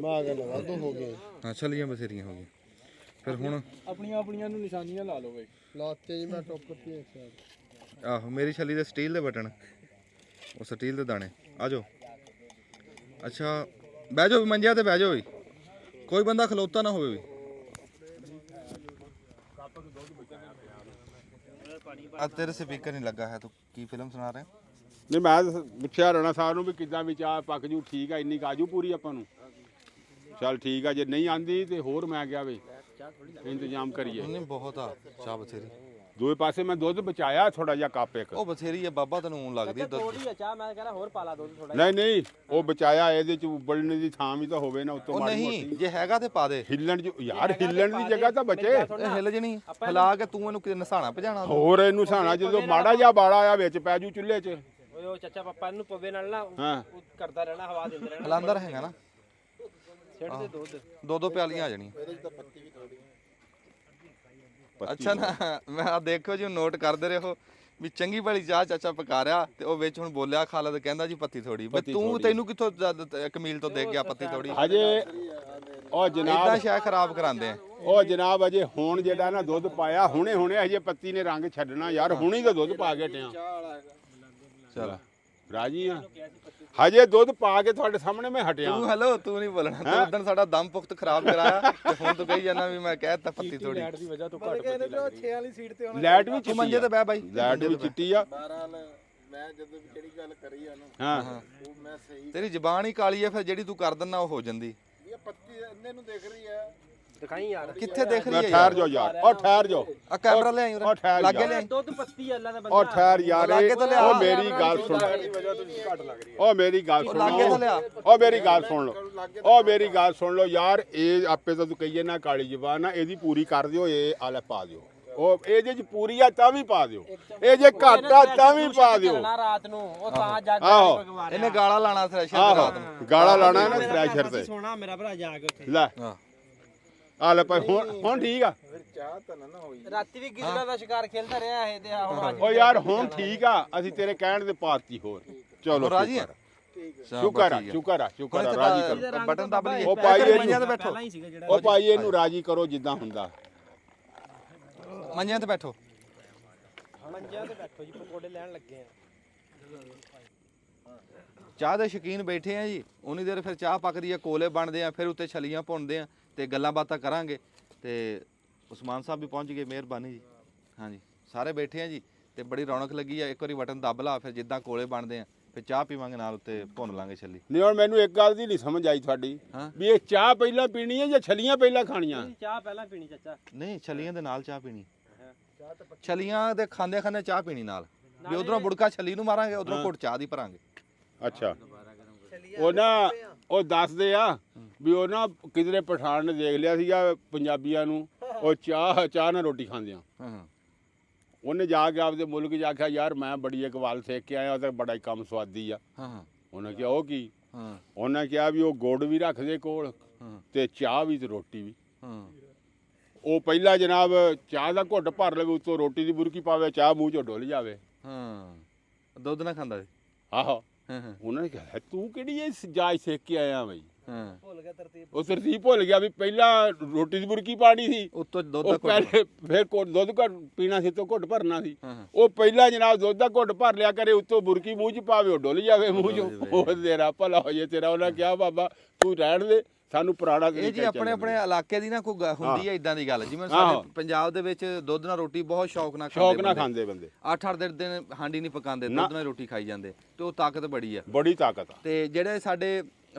ਮਾਗਲ ਵਾਧੂ ਹੋ ਗਏ। ਹਾਂ ਛਲੀਆਂ ਬਥੇਰੀਆਂ ਹੋ ਗਈਆਂ। ਫਿਰ ਹੁਣ ਆਪਣੀਆਂ ਨੂੰ ਨਿਸ਼ਾਨੀਆਂ ਲਾ ਲਓ ਬਈ। ਲਾਤੇ ਜੀ ਮੈਂ ਟੋਕਰ ਤੇ ਇੱਕ ਆਹੋ ਮੇਰੀ ਛਲੀ ਦੇ ਸਟੀਲ ਦੇ ਬਟਨ, ਉਹ ਸਟੀਲ ਦੇ ਦਾਣੇ। ਆ ਜਾਓ। ਅੱਛਾ ਬਹਿ ਜਾਓ ਮੰਜਿਆਂ ਤੇ ਬਹਿ ਜਾਓ ਵੀ, ਕੋਈ ਬੰਦਾ ਖਲੋਤਾ ਨਾ ਹੋਵੇ ਵੀ। ਆ ਤੇਰੇ ਸਪੀਕਰ ਨਹੀਂ ਲੱਗਾ ਹੈ, ਤੂੰ ਕੀ ਫਿਲਮ ਸੁਣਾ ਰਿਹਾ? ਨਹੀਂ ਮੈਂ ਪੁੱਛਿਆ ਰਾਣਾ ਸਾਹਿਬ ਨੂੰ ਵੀ ਕਿੱਦਾਂ ਵੀ ਚਾਹ ਪੱਕ ਜੂ, ਠੀਕ ਆ ਇੰਨੀ ਕਾਜੂ ਪੂਰੀ ਆਪਾਂ ਨੂੰ। ਚੱਲ ਠੀਕ ਆ, ਜੇ ਨਹੀਂ ਆਂਦੀ ਤੇ ਹੋਰ ਮੈਂ ਕਿਹਾ ਵੀ ਇੰਤਜ਼ਾਮ ਕਰੀਏ। ਨਹੀਂ ਬਹੁਤ ਆ ਚਾਹ ਬਥੇਰੀ। ਦੂਏ ਪਾਸੇ ਮੈਂ ਦੁੱਧ ਬਚਾਇਆ ਥੋੜਾ ਜਿਹਾ ਕੱਪ ਇੱਕ। ਉਹ ਬਥੇਰੀ ਆ ਬਾਬਾ, ਤੈਨੂੰ ਊਂ ਲੱਗਦੀ ਆ ਦੁੱਧ। ਥੋੜੀ ਆ ਚਾਹ, ਮੈਂ ਕਹਿੰਦਾ ਹੋਰ ਪਾ ਲਾ ਦੁੱਧ ਥੋੜਾ। ਨਹੀਂ ਉਹ ਬਚਾਇਆ, ਇਹਦੇ ਚ ਉਬਲਣ ਦੀ ਥਾਂ ਵੀ ਤਾਂ ਹੋਵੇ ਨਾ ਉੱਤੋਂ ਉਹ ਮਾੜੀ ਨਹੀਂ ਮੋਟੀ। ਜੇ ਹੈਗਾ ਤੇ ਪਾ ਦੇ। ਹਿੱਲਣ ਚ ਯਾਰ, ਹਿੱਲਣ ਦੀ ਜਗ੍ਹਾ ਤਾਂ ਬਚੇ। ਇਹ ਹਿੱਲ ਜਣੀ ਹਿਲਾ ਕੇ ਤੂੰ ਇਹਨੂੰ ਕਿਤੇ ਨਸਾਣਾ ਭਜਾਣਾ। ਹੋਰ ਇਹਨੂੰ ਸਾਣਾ ਜਦੋਂ ਮਾੜਾ ਜਿਹਾ ਬਾੜਾ ਆ ਵਿੱਚ ਪੈ ਜੂ ਚੁੱਲ੍ਹੇ 'ਚ। ਓਏ ਉਹ ਚਾਚਾ ਪਾਪਾ ਇਹਨੂੰ ਪਵੇ ਨਾਲ ਨਾ ਹਾਂ ਉਹ ਕਰਦਾ ਰਹਿਣਾ, ਹਵਾ ਦਿੰਦੇ ਰਹਿਣਾ। ਹਲਾਂਦਾ ਰਹੇਗਾ ਨਾ, ਛੱਡ ਦੇ ਦੁੱਧ। ਦੋ ਦੋ ਪਿਆਲੀਆਂ ਆ ਜਾਣੀਆਂ। ਅੱਛਾ ਨਾ, ਮੈਂ ਆ ਦੇਖੋ ਜੀ ਨੋਟ ਕਰਦੇ ਰਹੋ ਵੀ ਚੰਗੀ ਭਲੀ ਚਾਹ ਚਾਚਾ ਪਕਾ ਰਿਆ ਤੇ ਉਹ ਵਿੱਚ ਹੁਣ ਬੋਲਿਆ ਖਾਲਦ ਕਹਿੰਦਾ ਜੀ ਪੱਤੀ ਥੋੜੀ। ਬਈ ਤੂੰ ਤੈਨੂੰ ਕਿੱਥੋਂ ਕਮੀਲ ਤੋਂ ਦੇਖ ਗਿਆ ਪੱਤੀ ਥੋੜੀ? ਹਜੇ ਉਹ ਜਨਾਬ ਇਦਾਂ ਸ਼ਾਇ ਖਰਾਬ ਕਰਾਉਂਦੇ ਆ। ਉਹ ਜਨਾਬ ਅਜੇ ਹੁਣ ਜਿਹੜਾ ਨਾ ਦੁੱਧ ਪਾਇਆ ਹੁਣੇ ਹਜੇ ਪੱਤੀ ਨੇ ਰੰਗ ਛੱਡਣਾ ਯਾਰ, ਹੁਣੇ ਤਾਂ ਦੁੱਧ ਪਾ ਕੇ ਟਿਆ। ਚਲ ਰਾਜੀ ਆ, ਹਜੇ ਦੁੱਧ ਪਾ ਕੇ ਤੁਹਾਡੇ ਸਾਹਮਣੇ ਮੈਂ ਹਟਿਆ। ਤੂੰ ਹੈਲੋ, ਤੂੰ ਨਹੀਂ ਬੋਲਣਾ। ਤੂੰ ਉਦੋਂ ਸਾਡਾ ਦਮ ਪੁਖਤ ਖਰਾਬ ਕਰਾਇਆ ਤੇ ਹੁਣ ਤੂੰ ਕਹੀ ਜਾਂਦਾ ਵੀ ਮੈਂ ਕਹਿਤਾ ਪੱਤੀ ਥੋੜੀ। ਲੈਟ ਦੀ ਵਜ੍ਹਾ ਤੋਂ ਘੱਟ ਪੱਤੀ ਲੱਗ 6 ਵਾਲੀ ਸੀਟ ਤੇ ਲਾਈਟ ਵੀ ਤੂੰ ਮੰਜੇ ਤੇ ਬਹਿ ਬਾਈ, ਲਾਈਟ ਵੀ ਚਿੱਟੀ ਆ। ਮੈਂ ਜਦੋਂ ਵੀ ਕਿਹੜੀ ਗੱਲ ਕਰੀ ਆ ਨਾ, ਹਾਂ ਉਹ ਮੈਂ ਸਹੀ ਤੇਰੀ ਜ਼ਬਾਨ ਹੀ ਕਾਲੀ ਆ, ਫਿਰ ਜਿਹੜੀ ਤੂੰ ਕਰ ਦਿੰਦਾ ਉਹ ਹੋ ਜਾਂਦੀ। ਇਹ ਪੱਤੀ ਇੰਨੇ ਨੂੰ ਦੇਖ ਰਹੀ ਆ। ਦਿਖਾਈ ਯਾਰ ਕਿੱਥੇ ਦੇਖ ਮੈਂ ਰਹੀ ਹੈ ਠਹਿਰ ਜਾਓ ਯਾਰ, ਉਹ ਠਹਿਰ ਜਾਓ। ਆ ਕੈਮਰਾ ਲੈ ਆਈ ਉਹ ਠਹਿਰ ਲਾਗੇ ਯਾਰ। ਲੈ ਆਈ। ਦੁੱਧ ਪੱਤੀ ਅੱਲਾ ਦਾ ਬੰਦਾ। ਉਹ ਠਹਿਰ ਯਾਰ, ਲਾਗੇ ਤਾਂ ਲਿਆ। ਉਹ ਮੇਰੀ ਗੱਲ ਸੁਣ। ਉਹ ਮੇਰੀ ਗੱਲ ਸੁਣੋ, ਲਾਗੇ ਤਾਂ ਲਿਆ। ਉਹ ਮੇਰੀ ਗੱਲ ਸੁਣ ਲਓ, ਉਹ ਮੇਰੀ ਗੱਲ ਸੁਣ ਲਓ ਯਾਰ। ਇਹ ਆਪੇ ਤਾਂ ਤੂੰ ਕਹੀਏ ਨਾ ਕਾਲੀ ਜ਼ਬਾਨ ਆ, ਇਹਦੀ ਪੂਰੀ ਕਰ ਦਿਓ। ਇਹ ਆਲੇ ਪਾ ਦਿਓ, ਉਹ ਇਹਦੇ ਚ ਪੂਰੀ ਆ ਤਾਂ ਵੀ ਪਾ ਦਿਓ, ਇਹ ਜੇ ਘੱਟ ਆ ਤਾਂ ਵੀ ਪਾ ਦਿਓ। ਰਾਤ ਨੂੰ ਉਹ ਤਾਂ ਜੱਗ ਆਹੋ ਭਗਵਾਨ ਇਹਨੇ ਗਾਲਾਂ ਲਾਣਾ ਥ੍ਰੈਸ਼ਰ ਤੇ ਰਾਤ ਨੂੰ। ਆਹੋ ਗਾਲਾਂ ਲਾਣਾ ਨਾ ਥ੍ਰੈਸ਼ਰ ਤੇ। ਸੋਣਾ ਮੇਰਾ ਭਰਾ ਜਾ ਕੇ ਉੱਥੇ ਲੈ ਹਾਂ ਆ ਲੈ ਭਾਈ, ਹੁਣ ਠੀਕ ਆ। ਚਾਹ ਤਾਂ ਨਾ ਹੋਈ। ਰਾਤੀ ਵੀ ਗਿੱਦੜਾਂ ਦਾ ਸ਼ਿਕਾਰ ਖੇਲਦਾ ਰਿਹਾ ਇਹ ਤੇ ਹੁਣ ਅੱਜ ਓ ਯਾਰ ਹੁਣ ਠੀਕ ਆ, ਅਸੀਂ ਤੇਰੇ ਕਹਿਣ ਦੇ ਪਾਤੀ ਹੋਰ। ਚਲੋ ਰਾਜੀ ਆ? ਸ਼ੁਕਰ ਆ, ਸ਼ੁਕਰ ਆ, ਸ਼ੁਕਰ ਆ, ਰਾਜੀ ਕਰੋ। ਬਟਨ ਦਬ ਲਈ। ਉਹ ਪਾਈ ਮੰਜਿਆਂ ਤੇ ਇਹਨੂੰ, ਬੈਠੋ, ਹੀ ਸੀਗਾ ਜਿਹੜਾ ਉਹ ਭਾਈ ਇਹਨੂੰ ਰਾਜੀ ਕਰੋ ਜਿੱਦਾਂ ਹੁੰਦਾ। ਮੰਜਿਆਂ ਤੇ ਬੈਠੋ। ਮੰਜਿਆਂ ਤੇ ਬੈਠੋ ਜੀ, ਪਕੌੜੇ ਲੈਣ ਲੱਗੇ ਆ। ਚਾਹ ਦੇ ਸ਼ੌਕੀਨ ਬੈਠੇ ਆ ਜੀ, ਉਨੀ ਦੇਰ ਫਿਰ ਚਾਹ ਪੱਕਦੀ ਆ, ਕੋਲੇ ਬਣਦੇ ਆ, ਫਿਰ ਉੱਤੇ ਛਲੀਆਂ ਭੁੰਨਦੇ ਆ ਤੇ ਗੱਲਾਂ ਬਾਤਾਂ ਕਰਾਂਗੇ। ਤੇ ਉਸਮਾਨ ਸਾਹਿਬ ਵੀ ਪਹੁੰਚ ਗਏ, ਮਿਹਰਬਾਨੀ ਜੀ। ਹਾਂਜੀ ਸਾਰੇ ਬੈਠੇ ਆ ਜੀ ਤੇ ਬੜੀ ਰੌਣਕ ਲੱਗੀ ਆ। ਇੱਕ ਵਾਰੀ ਬਟਨ ਦੱਬ ਲਾ, ਫਿਰ ਜਿੱਦਾਂ ਕੋਲੇ ਬਣਦੇ ਆ ਫਿਰ ਚਾਹ ਪੀਵਾਂਗੇ, ਨਾਲ ਉੱਤੇ ਭੁੰਨ ਲਾਂਗੇ ਛੱਲੀ। ਨਹੀਂ ਹੁਣ ਮੈਨੂੰ ਇੱਕ ਗੱਲ ਦੀ ਨਹੀਂ ਸਮਝ ਆਈ ਤੁਹਾਡੀ, ਹਾਂ। ਵੀ ਇਹ ਚਾਹ ਪਹਿਲਾਂ ਪੀਣੀ ਹੈ ਜਾਂ ਛਲੀਆਂ ਪਹਿਲਾਂ ਖਾਣੀਆਂ? ਚਾਹ ਪਹਿਲਾਂ ਪੀਣੀ ਚਾਚਾ। ਨਹੀਂ ਛਲੀਆਂ ਦੇ ਨਾਲ ਚਾਹ ਪੀਣੀ। ਛਲੀਆਂ ਦੇ ਖਾਂਦੇ ਖਾਂਦੇ ਚਾਹ ਪੀਣੀ ਨਾਲ, ਵੀ ਉਧਰੋਂ ਬੁੜਕਾ ਛੱਲੀ ਨੂੰ ਮਾਰਾਂਗੇ, ਉਧਰੋਂ ਘੁੱਟ ਚਾਹ ਦੀ ਭਰਾਂਗੇ। ਅੱਛਾ ਉਹ ਨਾ ਉਹ ਦੱਸਦੇ ਆ ਵੀ ਉਹ ਨਾ ਕਿਧਰੇ ਪਠਾਨ ਨੇ ਦੇਖ ਲਿਆ ਸੀਗਾ ਪੰਜਾਬੀਆਂ ਨੂੰ, ਉਹ ਚਾਹ ਨਾਲ ਰੋਟੀ ਖਾਂਦੇ ਆ। ਹਾਂ ਉਹਨੇ ਜਾ ਕੇ ਆਪਦੇ ਮੁਲਕ 'ਚ ਆਖਿਆ ਯਾਰ ਮੈਂ ਬੜੀ ਇੱਕ ਵਾਲ ਸੇਕ ਕੇ ਆਇਆ, ਉਹ ਤਾਂ ਬੜਾ ਹੀ ਕੰਮ ਸਵਾਦੀ ਆ। ਹਾਂ ਉਹਨੇ ਕਿਹਾ ਉਹ ਕੀ? ਹਾਂ ਉਹਨੇ ਕਿਹਾ ਵੀ ਉਹ ਗੁੜ ਵੀ ਰੱਖਦੇ ਕੋਲ ਹਾਂ ਤੇ ਚਾਹ ਵੀ ਤੇ ਰੋਟੀ ਵੀ। ਹਾਂ ਉਹ ਪਹਿਲਾਂ ਜਨਾਬ ਚਾਹ ਦਾ ਘੁੱਟ ਭਰ ਲਵੇ, ਉੱਤੋਂ ਰੋਟੀ ਦੀ ਬੁਰਕੀ ਪਾਵੇ, ਚਾਹ ਮੂੰਹ 'ਚੋਂ ਡੁੱਲ ਜਾਵੇ। ਹਾਂ ਦੁੱਧ ਨਾ ਖਾਂਦਾ ਸੀ। ਆਹੋ ਹਾਂ ਹਾਂ ਉਹਨਾਂ ਨੇ ਕਿਹਾ ਤੂੰ ਕਿਹੜੀ ਇਹ ਜਾਜ ਸੇਕ ਕੇ ਆਇਆ ਬਈ? ਹਾਂ ਭੁੱਲ ਗਿਆ ਤਰਤੀਬ। ਉਹ ਤਰਤੀਬ ਭੁੱਲ ਗਿਆ ਵੀ ਪਹਿਲਾਂ ਰੋਟੀ ਦੀ ਬੁਰਕੀ ਪਾਣੀ ਸੀ, ਉੱਤੋਂ ਦੁੱਧ ਉਹ ਦਾ ਘੁੱਟ। ਪਹਿਲੇ ਫਿਰ ਦੁੱਧ ਘੁੱਟ ਪੀਣਾ ਸੀ ਤੋਂ ਘੁੱਟ ਭਰਨਾ ਸੀ। ਹਾਂ ਹਾਂ ਉਹ ਪਹਿਲਾਂ ਜਨਾਬ ਦੁੱਧ ਦਾ ਘੁੱਟ ਭਰ ਲਿਆ ਕਰੇ, ਉੱਤੋਂ ਬੁਰਕੀ ਮੂੰਹ 'ਚ ਪਾਵੇ, ਉਹ ਡੁੱਲ ਜਾਵੇ ਮੂੰਹ 'ਚੋਂ। ਉਹ ਤੇਰਾ ਭਲਾ ਹੋ ਜੇ ਤੇਰਾ। ਉਹਨਾਂ ਕਿਹਾ ਬਾਬਾ ਤੂੰ ਰਹਿਣ ਦੇ, ਸਾਨੂੰ ਪੁਰਾਣਾ ਇਹ ਜੀ ਆਪਣੇ ਆਪਣੇ ਇਲਾਕੇ ਦੀ ਨਾ ਕੋਈ ਹੁੰਦੀ ਹੈ ਇਦਾਂ ਦੀ ਗੱਲ। ਜਿਵੇਂ ਸਾਡੇ ਪੰਜਾਬ ਦੇ ਵਿੱਚ ਦੁੱਧ ਨਾਲ ਰੋਟੀ ਬਹੁਤ ਸ਼ੌਕ ਨਾਲ ਸ਼ੌਕ ਨਾਲ ਖਾਂਦੇ ਬੰਦੇ, 8-8 ਦਿਨ ਹਾਂਡੀ ਨਹੀਂ ਪਕਾਉਂਦੇ, ਦੁੱਧ ਨਾਲ ਰੋਟੀ ਖਾਈ ਜਾਂਦੇ ਤੇ ਉਹ ਤਾਕਤ ਬੜੀ ਆ। ਬੜੀ ਤਾਕਤ ਆ। ਤੇ ਜਿਹੜੇ ਸਾਡੇ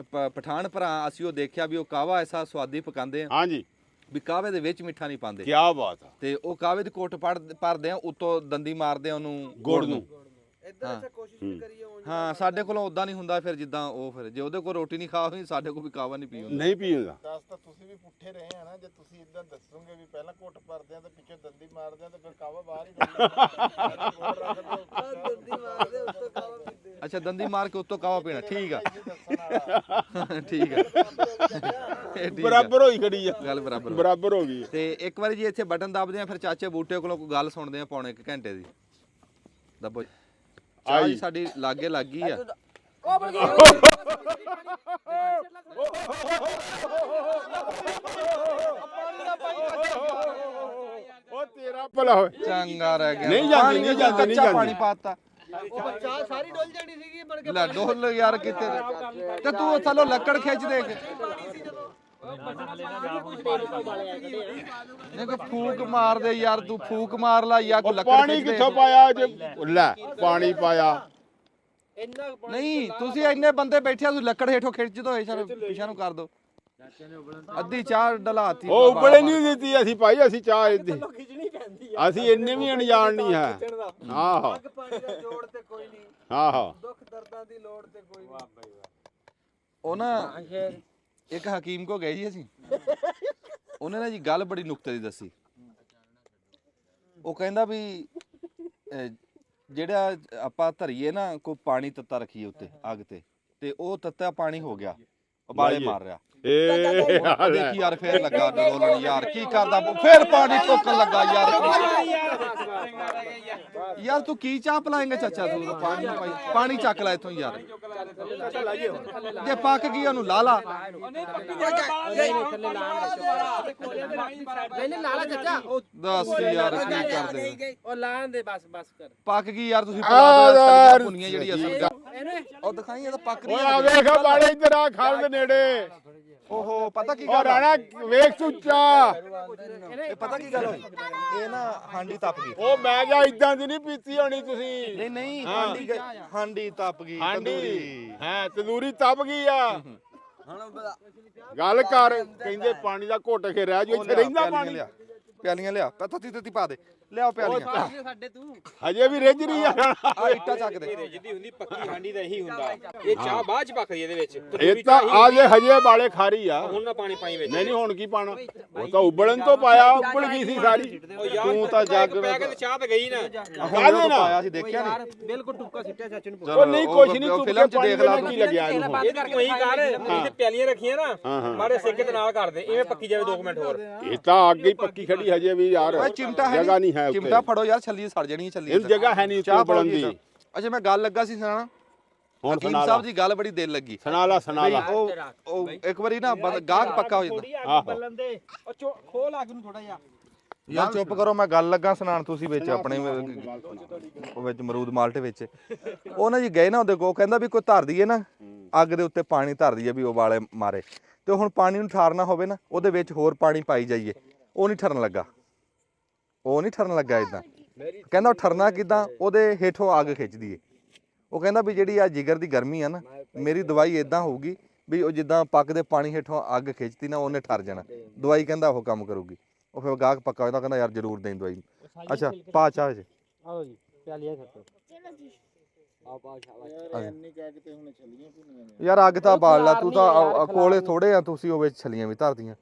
ਪਠਾਨ ਭਰਾ ਅਸੀਂ ਉਹ ਦੇਖਿਆ ਵੀ ਉਹ ਕਾਵਾ ਐਸਾ ਸਵਾਦੀ ਪਕਾਉਂਦੇ ਆ ਹਾਂਜੀ ਵੀ ਕਾਵੇ ਦੇ ਵਿੱਚ ਮਿੱਠਾ ਨਹੀਂ ਪਾਉਂਦੇ। ਕੀ ਬਾਤ ਆ। ਤੇ ਉਹ ਕਾਵੇ ਦੀ ਕੋਟ ਭਰਦੇ ਆ, ਉੱਤੋਂ ਦੰਦੀ ਮਾਰਦੇ ਆ ਉਹਨੂੰ ਗੁੜ ਨੂੰ। ਹਾਂ ਹਾਂ ਸਾਡੇ ਕੋਲੋਂ ਉਦਾਂ ਨਹੀਂ ਹੁੰਦਾ ਫਿਰ ਜਿੱਦਾਂ ਉਹ ਫਿਰ ਜੇ ਉਹਦੇ ਕੋਲ ਰੋਟੀ ਨਹੀਂ ਖਾ ਹੋਈ ਸਾਡੇ ਕੋਲ ਵੀ ਕਾਵਾ ਨਹੀਂ ਪੀ ਹੁੰਦਾ ਨਹੀਂ ਪੀਂਦਾ ਦੱਸ ਤਾਂ ਤੁਸੀਂ ਵੀ ਪੁੱਠੇ ਰਹੇ ਆ ਨਾ ਜੇ ਤੁਸੀਂ ਇਦਾਂ ਦੱਸੋਗੇ ਵੀ ਪਹਿਲਾਂ ਘੁੱਟ ਭਰਦੇ ਆ ਤੇ ਪਿੱਛੇ ਦੰਦੀ ਮਾਰਦੇ ਆ ਤੇ ਫਿਰ ਕਾਵਾ ਬਾਹਰ ਹੀ ਦੰਦੀ ਮਾਰਦੇ ਉੱਤੋਂ ਕਾਵਾ ਪੀਂਦੇ ਅੱਛਾ ਦੰਦੀ ਮਾਰ ਕੇ ਉੱਤੋਂ ਕਾਵਾ ਪੀਣਾ ਠੀਕ ਆ ਠੀਕ ਆ ਇਹ ਠੀਕ ਆ। ਬਰਾਬਰ ਹੋਈ ਖੜੀ ਆ ਗੱਲ ਬਰਾਬਰ ਹੋ ਗਈ। ਬਰਾਬਰ ਹੋ ਗਈ ਤੇ ਇੱਕ ਵਾਰੀ ਜੀ ਇੱਥੇ ਬਟਨ ਦੱਬਦੇ ਆ ਫਿਰ ਚਾਚੇ ਬੂਟੇ ਕੋਲੋਂ ਕੋਈ ਗੱਲ ਸੁਣਦੇ ਆ ਪੌਣੇ 1 ਘੰਟੇ ਦੀ ਦੱਬੋ ਜੀ। ਚਾਹ ਜੀ ਸਾਡੀ ਲਾਗੇ ਲੱਗ ਗਈ ਆ ਉਹ ਤੇਰਾ ਭਲਾ ਹੋਏ ਚੰਗਾ ਰਹਿ ਗਿਆ ਨਹੀਂ ਜਾਂਦੀ, ਨਹੀਂ ਜਾਂਦੀ, ਨਹੀਂ ਕੱਚਾ ਜਾਂਦੀ। ਪਾਣੀ ਪਾਤਾ ਉਹ ਚਾਹ ਸਾਰੀ ਡੁੱਲ ਜਾਣੀ ਸੀਗੀ ਬਣ ਕੇ ਲੈ ਡੋਲ ਯਾਰ ਕਿਤੇ ਤੇ ਤੂੰ ਥੱਲੋਂ ਲੱਕੜ ਖਿੱਚ ਦੇ ਕੇ ਨਹੀਂ ਕੋਈ ਫੂਕ ਮਾਰ ਦੇ ਯਾਰ ਤੂੰ ਫੂਕ ਮਾਰ ਲਾ ਜਾਂ ਕੋਈ ਉਹ ਲੱਕੜ ਪਾਣੀ ਖਿੱਚ ਦੇ ਕਿੱਥੋਂ ਪਾਇਆ ਜੇ ਲੈ ਪਾਣੀ ਪਾਇਆ ਇੰਨਾ ਕੁ ਪਾਣੀ ਨਹੀਂ ਤੁਸੀਂ ਇੰਨੇ ਬੰਦੇ ਬੈਠੇ ਆ ਤੁਸੀਂ ਲੱਕੜ ਹੇਠੋਂ ਖਿੱਚ ਦੋ ਪਿਛਾ ਨੂੰ ਕਰ ਦੋ ਅੱਧੀ ਚਾਹ ਡਲਾਤੀ ਉਹ ਉਬਲੇ ਨਹੀਂ ਦਿੱਤੀ ਅਸੀਂ ਭਾਈ ਅਸੀਂ ਚਾਹ ਇਹਦੀ ਖਿਚਣੀ ਪੈਂਦੀ ਆ ਅਸੀਂ ਇੰਨੇ ਵੀ ਅਣਜਾਣ ਨਹੀਂ ਹੈ ਆਹੋ ਅੱਗ ਪਾਣੀ ਦਾ ਜੋੜ ਤੇ ਕੋਈ ਨਹੀਂ ਆਹੋ ਦੁੱਖ ਦਰਦਾਂ ਦੀ ਲੋੜ ਤੇ ਕੋਈ ਨਹੀਂ ਉਹ ਨਾ ਇੱਕ ਹਕੀਮ ਕੋ ਗਏ ਜੀ ਅਸੀਂ ਉਹਨੇ ਨਾ ਜੀ ਗੱਲ ਬੜੀ ਨੁਕਤੇ ਦੀ ਦੱਸੀ ਉਹ ਕਹਿੰਦਾ ਵੀ ਜਿਹੜਾ ਆਪਾਂ ਧਰੀਏ ਨਾ ਕੋਈ ਪਾਣੀ ਤੱਤਾ ਰੱਖੀਏ ਉੱਤੇ ਅੱਗ ਤੇ ਉਹ ਤੱਤਾ ਪਾਣੀ ਹੋ ਗਿਆ ਉਬਾਲੇ ਮਾਰ ਰਿਹਾ ਏ ਹਾਲ ਦੇਖੀ ਯਾਰ ਫੇਰ ਲੱਗਾ ਡੋਲਣ ਯਾਰ ਕੀ ਕਰਦਾ ਫੇਰ ਪਾਣੀ ਠੋਕਣ ਲੱਗਾ ਯਾਰ ਤੂੰ ਕੀ ਚਾਹ ਪਲਾਏਂਗਾ ਚਾਚਾ ਤੂੰ ਪਾਣੀ ਚੱਕ ਲੈ ਇੱਥੋਂ ਯਾਰ ਜੇ ਪੱਕ ਗਈ ਉਹਨੂੰ ਲਾ ਲਾ ਨਹੀਂ ਲਾਲਾ ਚਾਚਾ ਉਹ ਦੱਸ ਯਾਰ ਕੀ ਕਰਦੇ ਉਹ ਲਾਣ ਦੇ ਬਸ ਕਰ ਪੱਕ ਗਈ ਯਾਰ ਤੁਸੀਂ ਪਲਾ ਦੋ ਪੁੰਨੀਆਂ ਜਿਹੜੀ ਅਸਲ ਉਹ ਦਿਖਾਈ ਇਹ ਤਾਂ ਪੱਕ ਰਹੀ ਓਏ ਆ ਵੇਖ ਬਾਲੇ ਇੱਧਰ ਆ ਖਲ ਨੇੜੇ ਓਹੋ ਪਤਾ ਕੀ ਉਹ ਗੱਲ ਆ? ਰਾਣਾ ਵੇਖ ਸੁੱਚਾ ਇਹ ਪਤਾ ਕੀ ਗੱਲ ਹੋਈ ਇਹ ਨਾ ਹਾਂਡੀ ਤਪ ਗਈ ਉਹ ਮੈਂ ਕਿਹਾ ਇਦਾਂ ਦੀ ਨਹੀਂ ਪੀਤੀ ਹੋਣੀ ਤੁਸੀਂ ਨਹੀਂ ਨਹੀਂ ਹਾਂਡੀ ਤਪ ਗਈ ਹਾਂਡੀ ਤੰਦੂਰੀ ਹਾਂ ਤੰਦੂਰੀ ਤਪ ਗਈ ਆ ਗੱਲ ਕਰ ਕਹਿੰਦੇ ਪਾਣੀ ਦਾ ਘੁੱਟ ਕੇ ਰਹਿ ਜੋ ਇੱਥੇ ਰਹਿੰਦਾ ਪਾਣੀ ਪਿਆਲੀਆਂ ਲਿਆ ਤੱਤੀ ਤੱਤੀ ਪਾ ਦੇ ਲਿਆਓ ਪਿਆਲੀਆਂ ਸਾਡੇ ਤੂੰ ਹਜੇ ਵੀ ਰਿੱਝ ਰਹੀ ਆ ਆ ਇੱਟਾਂ ਚੱਕ ਦੇ ਜਿੱਦੀ ਹੁੰਦੀ ਪੱਕੀ ਹਾਂਡੀ ਦਾ ਇਹੀ ਹੁੰਦਾ ਇਹ ਚਾਹ ਬਾਅਦ ਚ ਪੱਕਦੀ ਇਹਦੇ ਵਿੱਚ ਇਹ ਤਾਂ ਆ ਜੇ ਹਜੇ ਬਾਲੇ ਖਾਰੀ ਆ ਹੁਣ ਨਾ ਪਾਣੀ ਪਾਈ ਵਿੱਚ ਨਹੀਂ ਹੁਣ ਕੀ ਪਾਣਾ ਉਹ ਤਾਂ ਉਬਲਣ ਤੋਂ ਪਾਇਆ ਉਬਲ ਗਈ ਸੀ ਸਾਰੀ ਤੂੰ ਤਾਂ ਜੱਗ ਪੈ ਕੇ ਤੇ ਚਾਹ ਤਾਂ ਗਈ ਨਾ ਕਾਹਦੇ ਨਾਲ ਪਾਇਆ ਸੀ ਦੇਖਿਆ ਨਹੀਂ ਬਿਲਕੁਲ ਟੁੱਕਾ ਸਿੱਟਿਆ ਚਾਚੇ ਨੂੰ ਉਹ ਨਹੀਂ ਕੁਛ ਨਹੀਂ ਤੂੰ ਫਿਲਮ ਚ ਦੇਖ ਲਾ ਕੀ ਲੱਗਿਆ ਇਹਨੂੰ ਇਹ ਤੂੰ ਇਹੀ ਕਰ ਇਹਦੇ ਪਿਆਲੀਆਂ ਰੱਖੀਆਂ ਨਾ ਮਾਰੇ ਸੇਕੇ ਦੇ ਨਾਲ ਕਰ ਦੇ ਇਵੇਂ ਪੱਕੀ ਜਾਵੇ 2 ਮਿੰਟ ਹੋਰ ਇਹ ਤਾਂ ਅੱਗੇ ਹੀ ਪੱਕੀ ਖੜੀ ਹਜੇ ਵੀ ਯਾਰ ਓਏ ਚਿਮਟਾ ਹੈ ਜਗ੍ਹਾ ਨਹੀਂ ਹੈ ਉੱਤੇ ਚਿਮਟਾ ਫੜੋ ਯਾਰ ਛੱਲੀ ਸੜ ਜਾਣੀ ਛੱਲੀ ਇਹਨੂੰ ਜਗ੍ਹਾ ਹੈ ਨਹੀਂ ਉੱਤੇ ਉਬਲਣ ਦੀ ਅੱਛਾ ਮੈਂ ਗੱਲ ਲੱਗਾ ਸੀ ਸੁਣਾਣਾ ਹੁਣ ਹਕੀਮ ਸੁਣਾ ਸਾਹਿਬ ਲਾ ਦੀ ਗੱਲ ਬੜੀ ਦਿਲ ਲੱਗੀ ਸੁਣਾ ਲਾ ਸੁਣਾ ਲਾ ਉਹ ਇੱਕ ਵਾਰੀ ਨਾ ਗਾਹਕ ਪੱਕਾ ਹੋ ਜਾਂਦਾ ਆਹੋ ਉਹ ਖੋਲ ਅੱਗ ਨੂੰ ਥੋੜਾ ਜਿਹਾ ਯਾਰ ਚੁੱਪ ਕਰੋ ਮੈਂ ਗੱਲ ਲੱਗਾ ਸੁਣਾਣ ਤੁਸੀਂ ਵਿੱਚ ਆਪਣੇ ਉਹ ਵਿੱਚ ਅਮਰੂਦ ਮਾਲਟੇ ਵਿੱਚ ਉਹ ਨਾ ਜੀ ਗਏ ਨਾ ਉਹਦੇ ਕੋਲ ਕਹਿੰਦਾ ਵੀ ਕੋਈ ਧਰ ਦਈਏ ਨਾ ਅੱਗ ਦੇ ਉੱਤੇ ਪਾਣੀ ਧਰ ਦਈਏ ਵੀ ਉਬਾਲੇ ਮਾਰੇ ਤੇ ਹੁਣ ਪਾਣੀ ਨੂੰ ਠਾਰਨਾ ਹੋਵੇ ਨਾ ਉਹਦੇ ਵਿੱਚ ਹੋਰ ਪਾਣੀ ਪਾਈ ਜਾਈਏ ਉਹ ਨਹੀਂ ਠਰਨ ਲੱਗਾ ਇਦਾਂ ਕਹਿੰਦਾ ਉਹ ਠਰਨਾ ਕਿਦਾਂ ਉਹਦੇ ਹੇਠੋਂ ਅੱਗ ਖਿੱਚ ਦਈਏ ਉਹ ਕਹਿੰਦਾ ਵੀ ਜਿਹੜੀ ਆ ਜਿਗਰ ਦੀ ਗਰਮੀ ਆ ਨਾ ਮੇਰੀ ਦਵਾਈ ਇਦਾਂ ਹੋਊਗੀ ਵੀ ਉਹ ਜਿੱਦਾਂ ਪੱਕਦੇ ਪਾਣੀ ਹੇਠੋਂ ਅੱਗ ਖਿੱਚਦੀ ਨਾ ਉਹਨੇ ਠਰ ਜਾਣਾ ਦਵਾਈ ਕਹਿੰਦਾ ਉਹ ਕੰਮ ਕਰੂਗੀ ਉਹ ਫਿਰ ਗਾਹਕ ਪੱਕਾ ਹੋ ਜਾਂਦਾ ਕਹਿੰਦਾ ਯਾਰ ਜ਼ਰੂਰ ਦੇਂ ਦਵਾਈ ਅੱਛਾ ਪਾ ਚਾਹ ਜੀ ਆਓ ਜੀ ਪਿਆਲੀਆਂ ਛੱਡੋ ਇੰਨੀ ਕਹਿ ਕੇ ਤੇ ਹੁਣ ਛੱਲੀਆਂ ਭੁੰਨੀਆਂ ਨੇ ਯਾਰ ਅੱਗ ਤਾਂ ਬਾਲ ਲਾ ਤੂੰ ਤਾਂ ਕੋਲੇ ਥੋੜੇ ਆ ਤੁਸੀਂ ਉਹ ਵਿੱਚ ਛਲੀਆਂ ਵੀ ਧਰਦੀਆਂ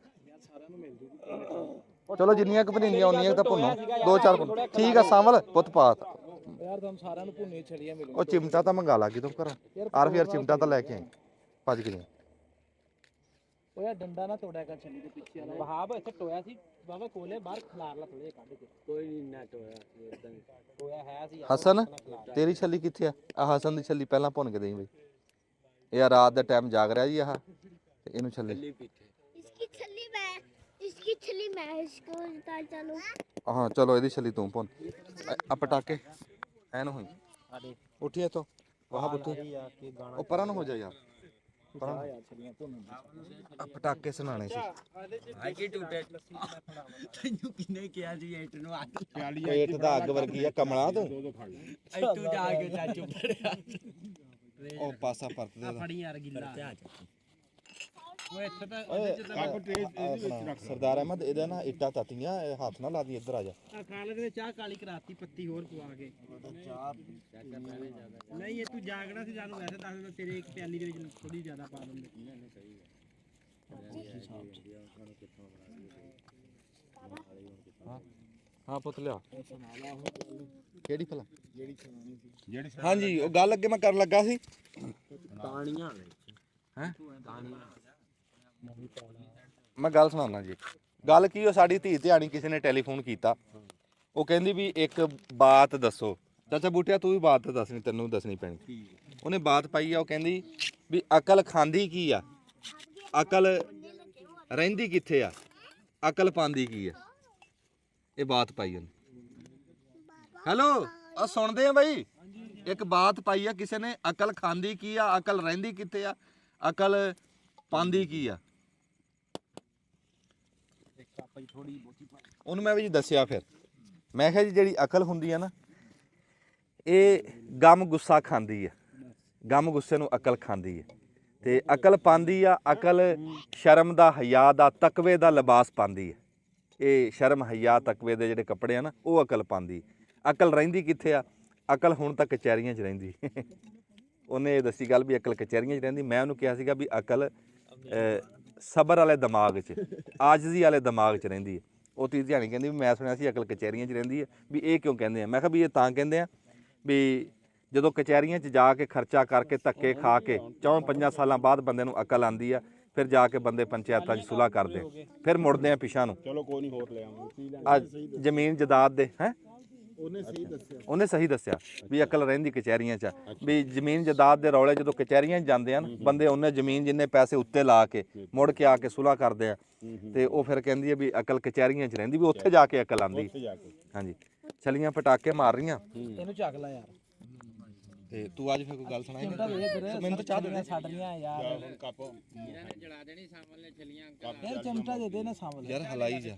ਚਲੋ ਜਿੰਨੀਆਂ ਕੁ ਭੁੰਨੀਆਂ ਉਨੀਆਂ ਤਾਂ ਭੁੰਨੋ 2-4 ਭੁੰਨ ਠੀਕ ਆ ਸਾਂਵਲ ਪੁੱਤ ਪਾਤ ਯਾਰ ਤੁਹਾਨੂੰ ਸਾਰਿਆਂ ਨੂੰ ਭੁੰਨੀ ਛਲੀਆਂ ਮਿਲੂ ਉਹ ਚਿਮਟਾ ਤਾਂ ਮੰਗਾ ਲਾ ਕਿਤੋਂ ਘਰੋਂ ਆਰਫ ਯਾਰ ਚਿਮਟਾ ਤਾਂ ਲੈ ਕੇ ਆਈ ਭੱਜ ਕੇ ਜਾਈਂ। ਉਹ ਯਾਰ ਡੰਡਾ ਨਾ ਤੋੜਿਆ ਕਰ ਛਲੀ ਦੇ ਪਿੱਛੇ ਵਾਲਾ ਵਹਾਬ ਇੱਥੇ ਟੋਇਆ ਸੀ ਬਾਬਾ ਕੋਲੇ ਬਾਹਰ ਖਲਾਰ ਲਾ ਥੋੜੇ ਕੱਢ ਕੇ ਕੋਈ ਨਹੀਂ ਨਾ ਟੋਇਆ ਇਦਾਂ ਟੋਇਆ ਹੈ ਸੀ ਹਸਨ ਤੇਰੀ ਛੱਲੀ ਕਿੱਥੇ ਆ ਹਸਨ ਦੀ ਛੱਲੀ ਪਹਿਲਾਂ ਭੁੰਨ ਕੇ ਦੇਈਂ ਬਈ ਇਹ ਰਾਤ ਦਾ ਟਾਈਮ ਜਾਗ ਰਿਹਾ ਜੀ ਆਹ ਤੇ ਇਹਨੂੰ ਛੱਲੀ इसकी छली मैं इसको उतार चलो ਹਾਂ ਚਲੋ ਇਹਦੀ ਛੱਲੀ ਤੂੰ ਭੁੰਨ ਆ ਪਟਾਕੇ ਐਨ ਹੋਈ ਉੱਠੀ ਇੱਥੋਂ ਵਾਹ ਬੁੱਤੀ ਉਹ ਪਰਾਂ ਨੂੰ ਹੋ ਜਾ ਯਾਰ ਪਰਾਂ ਆ ਪਟਾਕੇ ਸੁਣਾਣੇ ਸੀ ਤੈਨੂੰ ਕਿਨੇ ਕਿਹਾ ਸੀ ਇੱਟ ਨੂੰ ਅੱਗ ਪੇਟ ਦਾ ਅੱਗ ਵਰਗੀ ਆ ਕਮਲਾ ਤੂੰ ਇੱਟੂ ਜਾ ਕੇ ਚਾਚੂ ਫੜਿਆ ਉਹ ਪਾਸਾ ਪਰਤ ਦੇ ਫੜੀ ਯਾਰ ਗਿੱਲਾ ਸਰਦਾਰ ਅਹਿਮਦ ਇਹਦਾ ਨਾ ਇੱਟਾਂ ਤਾਤੀਆਂ ਹੱਥ ਨਾ ਲਾ ਦੀ ਇੱਧਰ ਆ ਜਾ ਖਾਲੇ ਦੇ ਚਾਹ ਕਾਲੀ ਕਰਾਤੀ ਪੱਤੀ ਹੋਰ ਪਵਾ ਕੇ ਨਹੀਂ ਇਹ ਤੂੰ ਜਾਗਣਾ ਸੀ ਜਾਨੂੰ ਵੈਸੇ ਦੱਸ ਦਿੰਦਾ ਤੇਰੇ ਇੱਕ ਪਿਆਲੀ ਦੇ ਵਿੱਚ ਥੋੜੀ ਜ਼ਿਆਦਾ ਪਾ ਦਿੰਦੇ ਹਾਂ ਪੁੱਤ ਲਿਆ ਕਿਹੜੀ ਭਲਾ ਜਿਹੜੀ ਹਾਂਜੀ ਉਹ ਗੱਲ ਅੱਗੇ ਮੈਂ ਕਰਨ ਲੱਗਾ ਸੀ ਤਾਣੀਆਂ ਹੈ ਮੈਂ ਗੱਲ ਸੁਣਾਉਣਾ ਜੀ ਗੱਲ ਕੀ ਉਹ ਸਾਡੀ ਧੀ ਧਿਆਣੀ ਕਿਸੇ ਨੇ ਟੈਲੀਫੋਨ ਕੀਤਾ ਉਹ ਕਹਿੰਦੀ ਵੀ ਇੱਕ ਬਾਤ ਦੱਸੋ ਚਾਚਾ ਬੂਟਿਆ ਤੂੰ ਵੀ ਬਾਤ ਦੱਸਣੀ ਤੈਨੂੰ ਦੱਸਣੀ ਪੈਣੀ ਉਹਨੇ ਬਾਤ ਪਾਈ ਆ ਉਹ ਕਹਿੰਦੀ ਵੀ ਅਕਲ ਖਾਂਦੀ ਕੀ ਆ ਅਕਲ ਰਹਿੰਦੀ ਕਿੱਥੇ ਆ ਅਕਲ ਪਾਉਂਦੀ ਕੀ ਆ ਇਹ ਬਾਤ ਪਾਈ ਉਹਨੇ ਹੈਲੋ ਆ ਸੁਣਦੇ ਆ ਬਾਈ ਇੱਕ ਬਾਤ ਪਾਈ ਆ ਕਿਸੇ ਨੇ ਅਕਲ ਖਾਂਦੀ ਕੀ ਆ ਅਕਲ ਰਹਿੰਦੀ ਕਿੱਥੇ ਆ ਅਕਲ ਪਾਉਂਦੀ ਕੀ ਆ ਉਹਨੂੰ ਮੈਂ ਵੀ ਜੀ ਦੱਸਿਆ ਫਿਰ ਮੈਂ ਕਿਹਾ ਜੀ ਜਿਹੜੀ ਅਕਲ ਹੁੰਦੀ ਆ ਨਾ ਇਹ ਗਮ ਗੁੱਸਾ ਖਾਂਦੀ ਆ ਗਮ ਗੁੱਸੇ ਨੂੰ ਅਕਲ ਖਾਂਦੀ ਆ ਤੇ ਅਕਲ ਪਾਉਂਦੀ ਆ ਅਕਲ ਸ਼ਰਮ ਦਾ ਹਯਾ ਦਾ ਤਕਵੇ ਦਾ ਲਿਬਾਸ ਪਾਉਂਦੀ ਆ ਇਹ ਸ਼ਰਮ ਹਯਾ ਤਕਵੇ ਦੇ ਜਿਹੜੇ ਕੱਪੜੇ ਆ ਨਾ ਉਹ ਅਕਲ ਪਾਉਂਦੀ ਅਕਲ ਰਹਿੰਦੀ ਕਿੱਥੇ ਆ ਅਕਲ ਹੁਣ ਤੱਕ ਕਚਹਿਰੀਆਂ 'ਚ ਰਹਿੰਦੀ ਉਹਨੇ ਇਹ ਦੱਸੀ ਗੱਲ ਵੀ ਅਕਲ ਕਚਹਿਰੀਆਂ 'ਚ ਰਹਿੰਦੀ ਮੈਂ ਉਹਨੂੰ ਕਿਹਾ ਸੀਗਾ ਵੀ ਅਕਲ ਸਬਰ ਵਾਲੇ ਦਿਮਾਗ 'ਚ ਆਜਜ਼ੀ ਵਾਲੇ ਦਿਮਾਗ 'ਚ ਰਹਿੰਦੀ ਹੈ ਉਹ ਤੀ ਧਿਆਣੀ ਕਹਿੰਦੀ ਵੀ ਮੈਂ ਸੁਣਿਆ ਸੀ ਅਕਲ ਕਚਹਿਰੀਆਂ 'ਚ ਰਹਿੰਦੀ ਹੈ ਵੀ ਇਹ ਕਿਉਂ ਕਹਿੰਦੇ ਆ ਮੈਂ ਕਿਹਾ ਵੀ ਇਹ ਤਾਂ ਕਹਿੰਦੇ ਆ ਵੀ ਜਦੋਂ ਕਚਹਿਰੀਆਂ 'ਚ ਜਾ ਕੇ ਖਰਚਾ ਕਰਕੇ ਧੱਕੇ ਖਾ ਕੇ 4-5 ਸਾਲਾਂ ਬਾਅਦ ਬੰਦੇ ਨੂੰ ਅਕਲ ਆਉਂਦੀ ਆ ਫਿਰ ਜਾ ਕੇ ਬੰਦੇ ਪੰਚਾਇਤਾਂ 'ਚ ਸੁਲ੍ਹਾ ਕਰਦੇ ਆ ਫਿਰ ਮੁੜਦੇ ਆ ਪਿਛਾਂ ਨੂੰ ਚਲੋ ਕੋਈ ਨਹੀਂ ਹੋਰ ਲੈ ਆਵਾਂਗੇ ਆ ਜ਼ਮੀਨ ਜਾਇਦਾਦ ਦੇ ਹੈ ਉਹਨੇ ਸਹੀ ਦੱਸਿਆ ਵੀ ਅਕਲ ਰਹਿੰਦੀ ਕਚਹਿਰੀਆਂ 'ਚ ਵੀ ਜ਼ਮੀਨ ਜਾਇਦਾਦ ਦੇ ਰੌਲੇ ਜਦੋਂ ਕਚਹਿਰੀਆਂ 'ਚ ਜਾਂਦੇ ਹਨ ਬੰਦੇ ਉਹਨੇ ਜ਼ਮੀਨ ਜਿੰਨੇ ਪੈਸੇ ਉੱਤੇ ਲਾ ਕੇ ਮੁੜ ਕੇ ਆ ਕੇ ਸੁਲ੍ਹਾ ਕਰਦੇ ਆ ਤੇ ਉਹ ਫਿਰ ਕਹਿੰਦੀ ਹੈ ਵੀ ਅਕਲ ਕਚਹਿਰੀਆਂ 'ਚ ਰਹਿੰਦੀ ਵੀ ਉੱਥੇ ਜਾ ਕੇ ਅਕਲ ਆਉਂਦੀ ਹਾਂਜੀ ਛਲੀਆਂ ਪਟਾਕੇ ਮਾਰ ਰਹੀਆਂ ਇਹਨੂੰ ਚੱਕ ਲੈ ਯਾਰ ਤੇ ਤੂੰ ਅੱਜ ਫਿਰ ਕੋਈ ਗੱਲ ਸੁਣਾਈ ਮੈਨੂੰ ਤਾਂ ਚਾਹ ਦੇਣਾ ਛੱਡ ਲੀਆਂ ਯਾਰ ਕੱਪ ਜਲਾ ਦੇਣੀ ਸਾਹਮਣੇ ਨੇ ਛਲੀਆਂ ਯਾਰ ਚਮਟਾ ਦੇ ਦੇ ਨਾ ਸਾਹਮਣੇ ਯਾਰ ਹਲਾਈ ਜਾ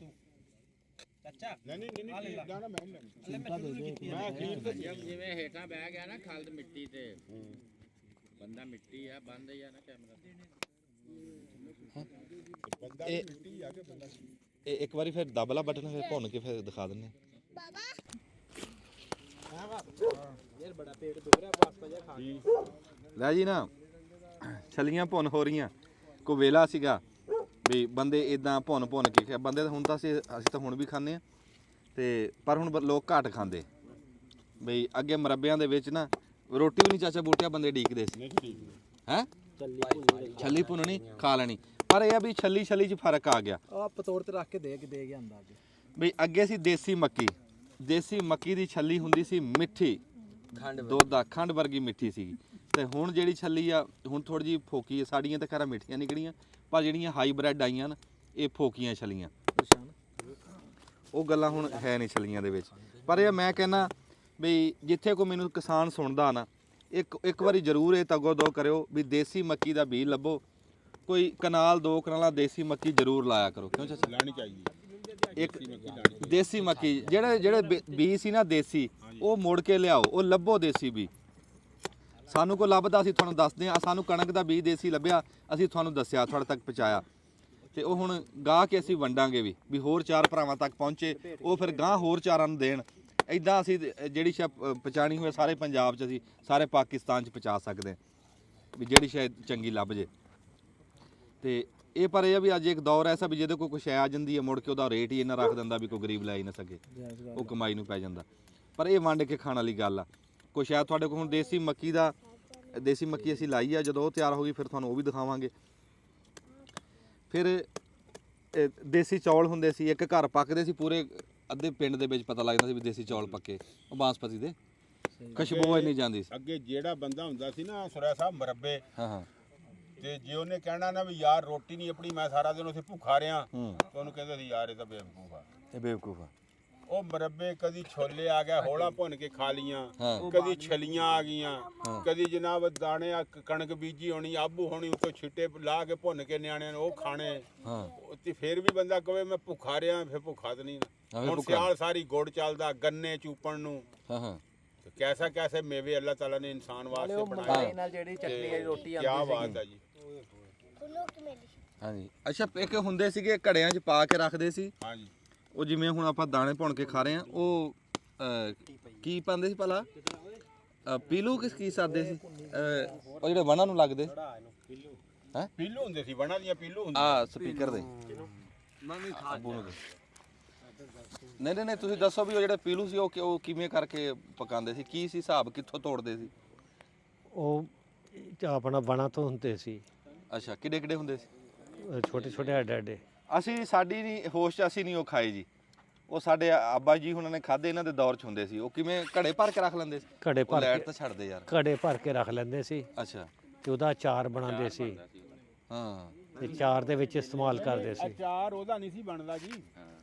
ਚਾਚਾ ਨਹੀਂ ਜਾਣਾ ਮੈਂ ਲੈਣੀ ਚਮਟਾ ਦੇ ਦੇ ਮੈਂ ਅਖੀਰ ਤੇ ਜਿਵੇਂ ਹੇਠਾਂ ਬਹਿ ਗਿਆ ਨਾ ਖਲਦ ਮਿੱਟੀ ਤੇ ਬੰਦਾ ਮਿੱਟੀ ਆ ਬੰਦ ਹੀ ਆ ਨਾ ਕੈਮਰਾ ਬੰਦਾ ਇਹ ਮਿੱਟੀ ਆ ਕੇ ਬੰਦਾ ਇਹ ਇੱਕ ਵਾਰੀ ਫਿਰ ਦਬਲਾ ਬਟਨ ਫਿਰ ਭੁੰਨ ਕੇ ਫਿਰ ਦਿਖਾ ਦਿੰਨੇ ਯਾਰ ਬੜਾ ਪੇਟ ਦੁਖ ਰਿਹਾ ਪਾਸਤਾ ਜਿਹਾ ਖਾ ਕੇ ਲੈ ਜੀ ਨਾ ਛਲੀਆਂ ਭੁੰਨ ਹੋ ਰਹੀਆਂ ਕੋ ਵੇਲਾ ਸੀਗਾ ਵੀ ਬੰਦੇ ਇਦਾਂ ਭੁੰਨ ਕੇ ਬੰਦੇ ਤਾਂ ਹੁਣ ਤਾਂ ਅਸੀਂ ਤਾਂ ਹੁਣ ਵੀ ਖਾਂਦੇ ਆ ਤੇ ਪਰ ਹੁਣ ਲੋਕ ਘੱਟ ਖਾਂਦੇ ਬਈ ਅੱਗੇ ਮਰੱਬਿਆਂ ਦੇ ਵਿੱਚ ਨਾ ਰੋਟੀ ਵੀ ਨਹੀਂ ਚਾਚਾ ਬੂਟਿਆ ਬੰਦੇ ਢੀਕਦੇ ਸੀ ਹੈ ਛੱਲੀ ਭੁੰਨਣੀ ਖਾ ਲੈਣੀ ਪਰ ਇਹ ਆ ਵੀ ਛੱਲੀ 'ਚ ਫਰਕ ਆ ਗਿਆ ਆ ਪਤੋੜ ਤੇ ਰੱਖ ਕੇ ਦੇ ਗਿਆ ਅੰਦਾਜ਼ ਬਈ ਅੱਗੇ ਸੀ ਦੇਸੀ ਮੱਕੀ ਦੀ ਛੱਲੀ ਹੁੰਦੀ ਸੀ ਮਿੱਠੀ ਦੁੱਧ ਦਾ ਖੰਡ ਵਰਗੀ ਮਿੱਠੀ ਸੀ ਤੇ ਹੁਣ ਜਿਹੜੀ ਛੱਲੀ ਆ ਹੁਣ ਥੋੜੀ ਜਿਹੀ ਫੋਕੀ ਆ ਸਾਡੀਆਂ ਤਾਂ ਖੈਰ ਮਿੱਠੀਆਂ ਨਿਕਲੀਆਂ ਪਰ ਜਿਹੜੀਆਂ ਹਾਈਬ੍ਰਿਡ ਆਈਆਂ ਨਾ ਇਹ ਫੋਕੀਆਂ ਛੱਲੀਆਂ ਉਹ ਗੱਲਾਂ ਹੁਣ ਹੈ ਨਹੀਂ ਛੱਲੀਆਂ ਦੇ ਵਿੱਚ ਪਰ ਇਹ ਮੈਂ ਕਹਿੰਦਾ ਵੀ ਜਿੱਥੇ ਕੋਈ ਮੈਨੂੰ ਕਿਸਾਨ ਸੁਣਦਾ ਨਾ ਇੱਕ ਵਾਰੀ ਜ਼ਰੂਰ ਇਹ ਤਗੋ ਦੋ ਕਰਿਓ ਵੀ ਦੇਸੀ ਮੱਕੀ ਦਾ ਬੀਜ ਲੱਭੋ ਕੋਈ ਕਨਾਲ 2 ਕਨਾਲਾਂ ਦੇਸੀ ਮੱਕੀ ਜ਼ਰੂਰ ਲਾਇਆ ਕਰੋ ਕਿਉਂ ਚਾਚਾ ਲਾਣੀ ਚਾਹੀਦੀ ਇੱਕ ਦੇਸੀ ਮੱਕੀ ਜਿਹੜੇ ਬੀਜ ਸੀ ਨਾ ਦੇਸੀ ਉਹ ਮੁੜ ਕੇ ਲਿਆਓ ਉਹ ਲੱਭੋ ਦੇਸੀ ਬੀਜ ਸਾਨੂੰ ਕੋ ਲੱਭਦਾ ਅਸੀਂ ਤੁਹਾਨੂੰ ਦੱਸਦੇ ਆ ਸਾਨੂੰ ਕਣਕ ਦਾ ਬੀਜ ਦੇਸੀ ਲੱਭਿਆ ਅਸੀਂ ਤੁਹਾਨੂੰ ਦੱਸਿਆ ਤੁਹਾਡੇ ਤੱਕ ਪਹੁੰਚਾਇਆ ਤੇ ਉਹ ਹੁਣ ਗਾਹ ਕੇ ਅਸੀਂ ਵੰਡਾਂਗੇ ਵੀ ਹੋਰ 4 ਭਰਾਵਾਂ ਤੱਕ ਪਹੁੰਚੇ ਉਹ ਫਿਰ ਗਾਹ ਹੋਰ 4ਾਂ ਨੂੰ ਦੇਣ ਇਦਾਂ ਅਸੀਂ ਜਿਹੜੀ ਸ਼ਾਇਦ ਪਹੁੰਚਾਣੀ ਹੋਏ ਸਾਰੇ ਪੰਜਾਬ 'ਚ ਅਸੀਂ ਸਾਰੇ ਪਾਕਿਸਤਾਨ 'ਚ ਪਹੁੰਚਾ ਸਕਦੇ ਹਾਂ ਵੀ ਜਿਹੜੀ ਸ਼ਾਇਦ ਚੰਗੀ ਲੱਭ ਜੇ ਤੇ ਇਹ ਪਰ ਇਹ ਆ ਵੀ ਅੱਜ ਇੱਕ ਦੌਰ ਐਸਾ ਵੀ ਜਿਹਦੇ ਕੋਲ ਕੁਛ ਆ ਜਾਂਦੀ ਹੈ ਮੁੜ ਕੇ ਉਹਦਾ ਰੇਟ ਹੀ ਇੰਨਾ ਰੱਖ ਦਿੰਦਾ ਵੀ ਕੋਈ ਗਰੀਬ ਲੈ ਹੀ ਨਾ ਸਕੇ ਉਹ ਕਮਾਈ ਨੂੰ ਪੈ ਜਾਂਦਾ ਪਰ ਇਹ ਵੰਡ ਕੇ ਖਾਣ ਵਾਲੀ ਗੱਲ ਆ ਕੁਛ ਆ ਤੁਹਾਡੇ ਕੋਲ ਹੁਣ ਦੇਸੀ ਮੱਕੀ ਅਸੀਂ ਲਾਈ ਆ ਜਦੋਂ ਉਹ ਤਿਆਰ ਹੋ ਗਈ ਫਿਰ ਤੁਹਾਨੂੰ ਉਹ ਵੀ ਦਿਖਾਵਾਂਗੇ ਫਿਰ ਦੇਸੀ ਚੌਲ ਹੁੰਦੇ ਸੀ ਇੱਕ ਘਰ ਪੱਕਦੇ ਸੀ ਪੂਰੇ ਅੱਧੇ ਪਿੰਡ ਦੇ ਵਿੱਚ ਪਤਾ ਲੱਗਦਾ ਸੀ ਵੀ ਦੇਸੀ ਚੌਲ ਪੱਕੇ ਉਹ ਬਾਸਪਤੀ ਦੇ ਖੁਸ਼ਬੂ ਇੰਨੀ ਜਾਂਦੀ ਸੀ ਅੱਗੇ ਜਿਹੜਾ ਬੰਦਾ ਹੁੰਦਾ ਸੀ ਨਾ ਸੁਰਿਆ ਸਾਹਿਬ ਮਰੱਬੇ ਹਾਂ ਤੇ ਜੇ ਉਹਨੇ ਕਹਿਣਾ ਨਾ ਵੀ ਯਾਰ ਰੋਟੀ ਨਹੀਂ ਆਪਣੀ ਮੈਂ ਸਾਰਾ ਦਿਨ ਉੱਥੇ ਭੁੱਖਾ ਰਿਹਾ ਤਾਂ ਉਹਨੂੰ ਕਹਿੰਦੇ ਸੀ ਯਾਰ ਇਹ ਤਾਂ ਬੇਵਕੂਫ ਆ ਇਹ ਬੇਵਕੂਫ ਆ ਉਹ ਮਰੱਬੇ ਕਦੀ ਛੋਲੇ ਆ ਗਿਆ ਹੋਲਾ ਭੁੰਨ ਕੇ ਖਾ ਲੀਆਂ ਕਦੀ ਛਲੀਆਂ ਆ ਗਈਆਂ ਕਦੀ ਜਨਾਬ ਦਾਣੇ ਕਣਕ ਬੀਜੀ ਹੋਣੀ ਆਬੂ ਹੋਣੀ ਉਤੋਂ ਛਿੱਟੇ ਲਾ ਕੇ ਭੁੰਨ ਕੇ ਨਿਆਣਿਆਂ ਨੂੰ ਉਹ ਖਾਣੇ ਤੇ ਫਿਰ ਵੀ ਬੰਦਾ ਕਹੇ ਮੈਂ ਭੁੱਖਾ ਰਿਹਾ ਫਿਰ ਭੁੱਖਾ ਤਾਂ ਨਹੀਂ ਹੁਣ ਸਿਆਲ ਸਾਰੀ ਗੁੜ ਚੱਲਦਾ ਗੰਨੇ ਚੂਪਣ ਨੂੰ ਕੈਸੇ ਮੇਵੇ ਅੱਲਾਹ ਤਾਲਾ ਨੇ ਇਨਸਾਨ ਵਾਸਤੇ ਬਣਾਏ ਨਾਲ ਜਿਹੜੀ ਚਟਨੀ ਵਾਲੀ ਰੋਟੀ ਕੀ ਬਾਤ ਹੈ ਜੀ ਹਾਂਜੀ ਅੱਛਾ ਇੱਕ ਹੁੰਦੇ ਸੀਗੇ ਘੜਿਆਂ 'ਚ ਪਾ ਕੇ ਰੱਖਦੇ ਸੀ ਹਾਂਜੀ ਉਹ ਜਿਵੇਂ ਹੁਣ ਆਪਾਂ ਦਾਣੇ ਭੁੰਨ ਕੇ ਖਾ ਰਹੇ ਆ ਉਹ ਕੀ ਪਾਉਂਦੇ ਸੀ ਭਲਾ ਪੀਲੂ ਕੀ ਸਾਦੇ ਸੀ ਉਹ ਜਿਹੜੇ ਵਣਾਂ ਨੂੰ ਲੱਗਦੇ ਹੈ ਪੀਲੂ ਹੁੰਦੇ ਸੀ ਵਣਾ ਦੀਆਂ ਪੀਲੂ ਹੁੰਦੇ ਆ ਸਪੀਕਰ ਦੇ ਅੱਬੂ ਨੂੰ ਦੇ। ਨਹੀਂ ਤੁਸੀਂ ਦੱਸੋ ਵੀ ਉਹ ਜਿਹੜੇ ਪੀਲੂ ਸੀ ਉਹ ਕਿਵੇਂ ਕਰਕੇ ਪਕਾਉਂਦੇ ਸੀ ਕੀ ਸੀ ਹਿਸਾਬ ਕਿੱਥੋਂ ਤੋੜਦੇ ਸੀ ਉਹ ਆਪਣਾ ਬਣਾ ਤੋਂ ਹੁੰਦੇ ਸੀ, ਅੱਛਾ ਕਿੱਡੇ ਕਿੱਡੇ ਹੁੰਦੇ ਸੀ ਛੋਟੇ ਛੋਟੇ ਅੱਡੇ ਅੱਡੇ। ਅਸੀਂ ਸਾਡੀ ਨਹੀਂ ਹੋਸ਼ 'ਚ ਅਸੀਂ ਨਹੀਂ ਉਹ ਖਾਏ ਜੀ ਉਹ ਸਾਡੇ ਆਬਾ ਜੀ ਉਹਨਾਂ ਨੇ ਖਾਦੇ ਇਹਨਾਂ ਦੇ ਦੌਰ 'ਚ ਹੁੰਦੇ ਸੀ ਉਹ ਕਿਵੇਂ ਘੜੇ ਭਰ ਕੇ ਰੱਖ ਲੈਂਦੇ ਸੀ ਘੜੇ ਉਹ ਭਰ ਲੈਟ ਕੇ ਤਾਂ ਛੱਡਦੇ ਯਾਰ ਘੜੇ ਭਰ ਕੇ ਰੱਖ ਲੈਂਦੇ ਸੀ ਅੱਛਾ ਤੇ ਉਹਦਾ ਅਚਾਰ ਬਣਾਉਂਦੇ ਸੀ ਹਾਂ ਤੇ ਅਚਾਰ ਦੇ ਵਿੱਚ ਇਸਤੇਮਾਲ ਕਰਦੇ ਸੀ। ਅਚਾਰ ਉਹਦਾ ਨਹੀਂ ਸੀ ਬਣਦਾ ਜੀ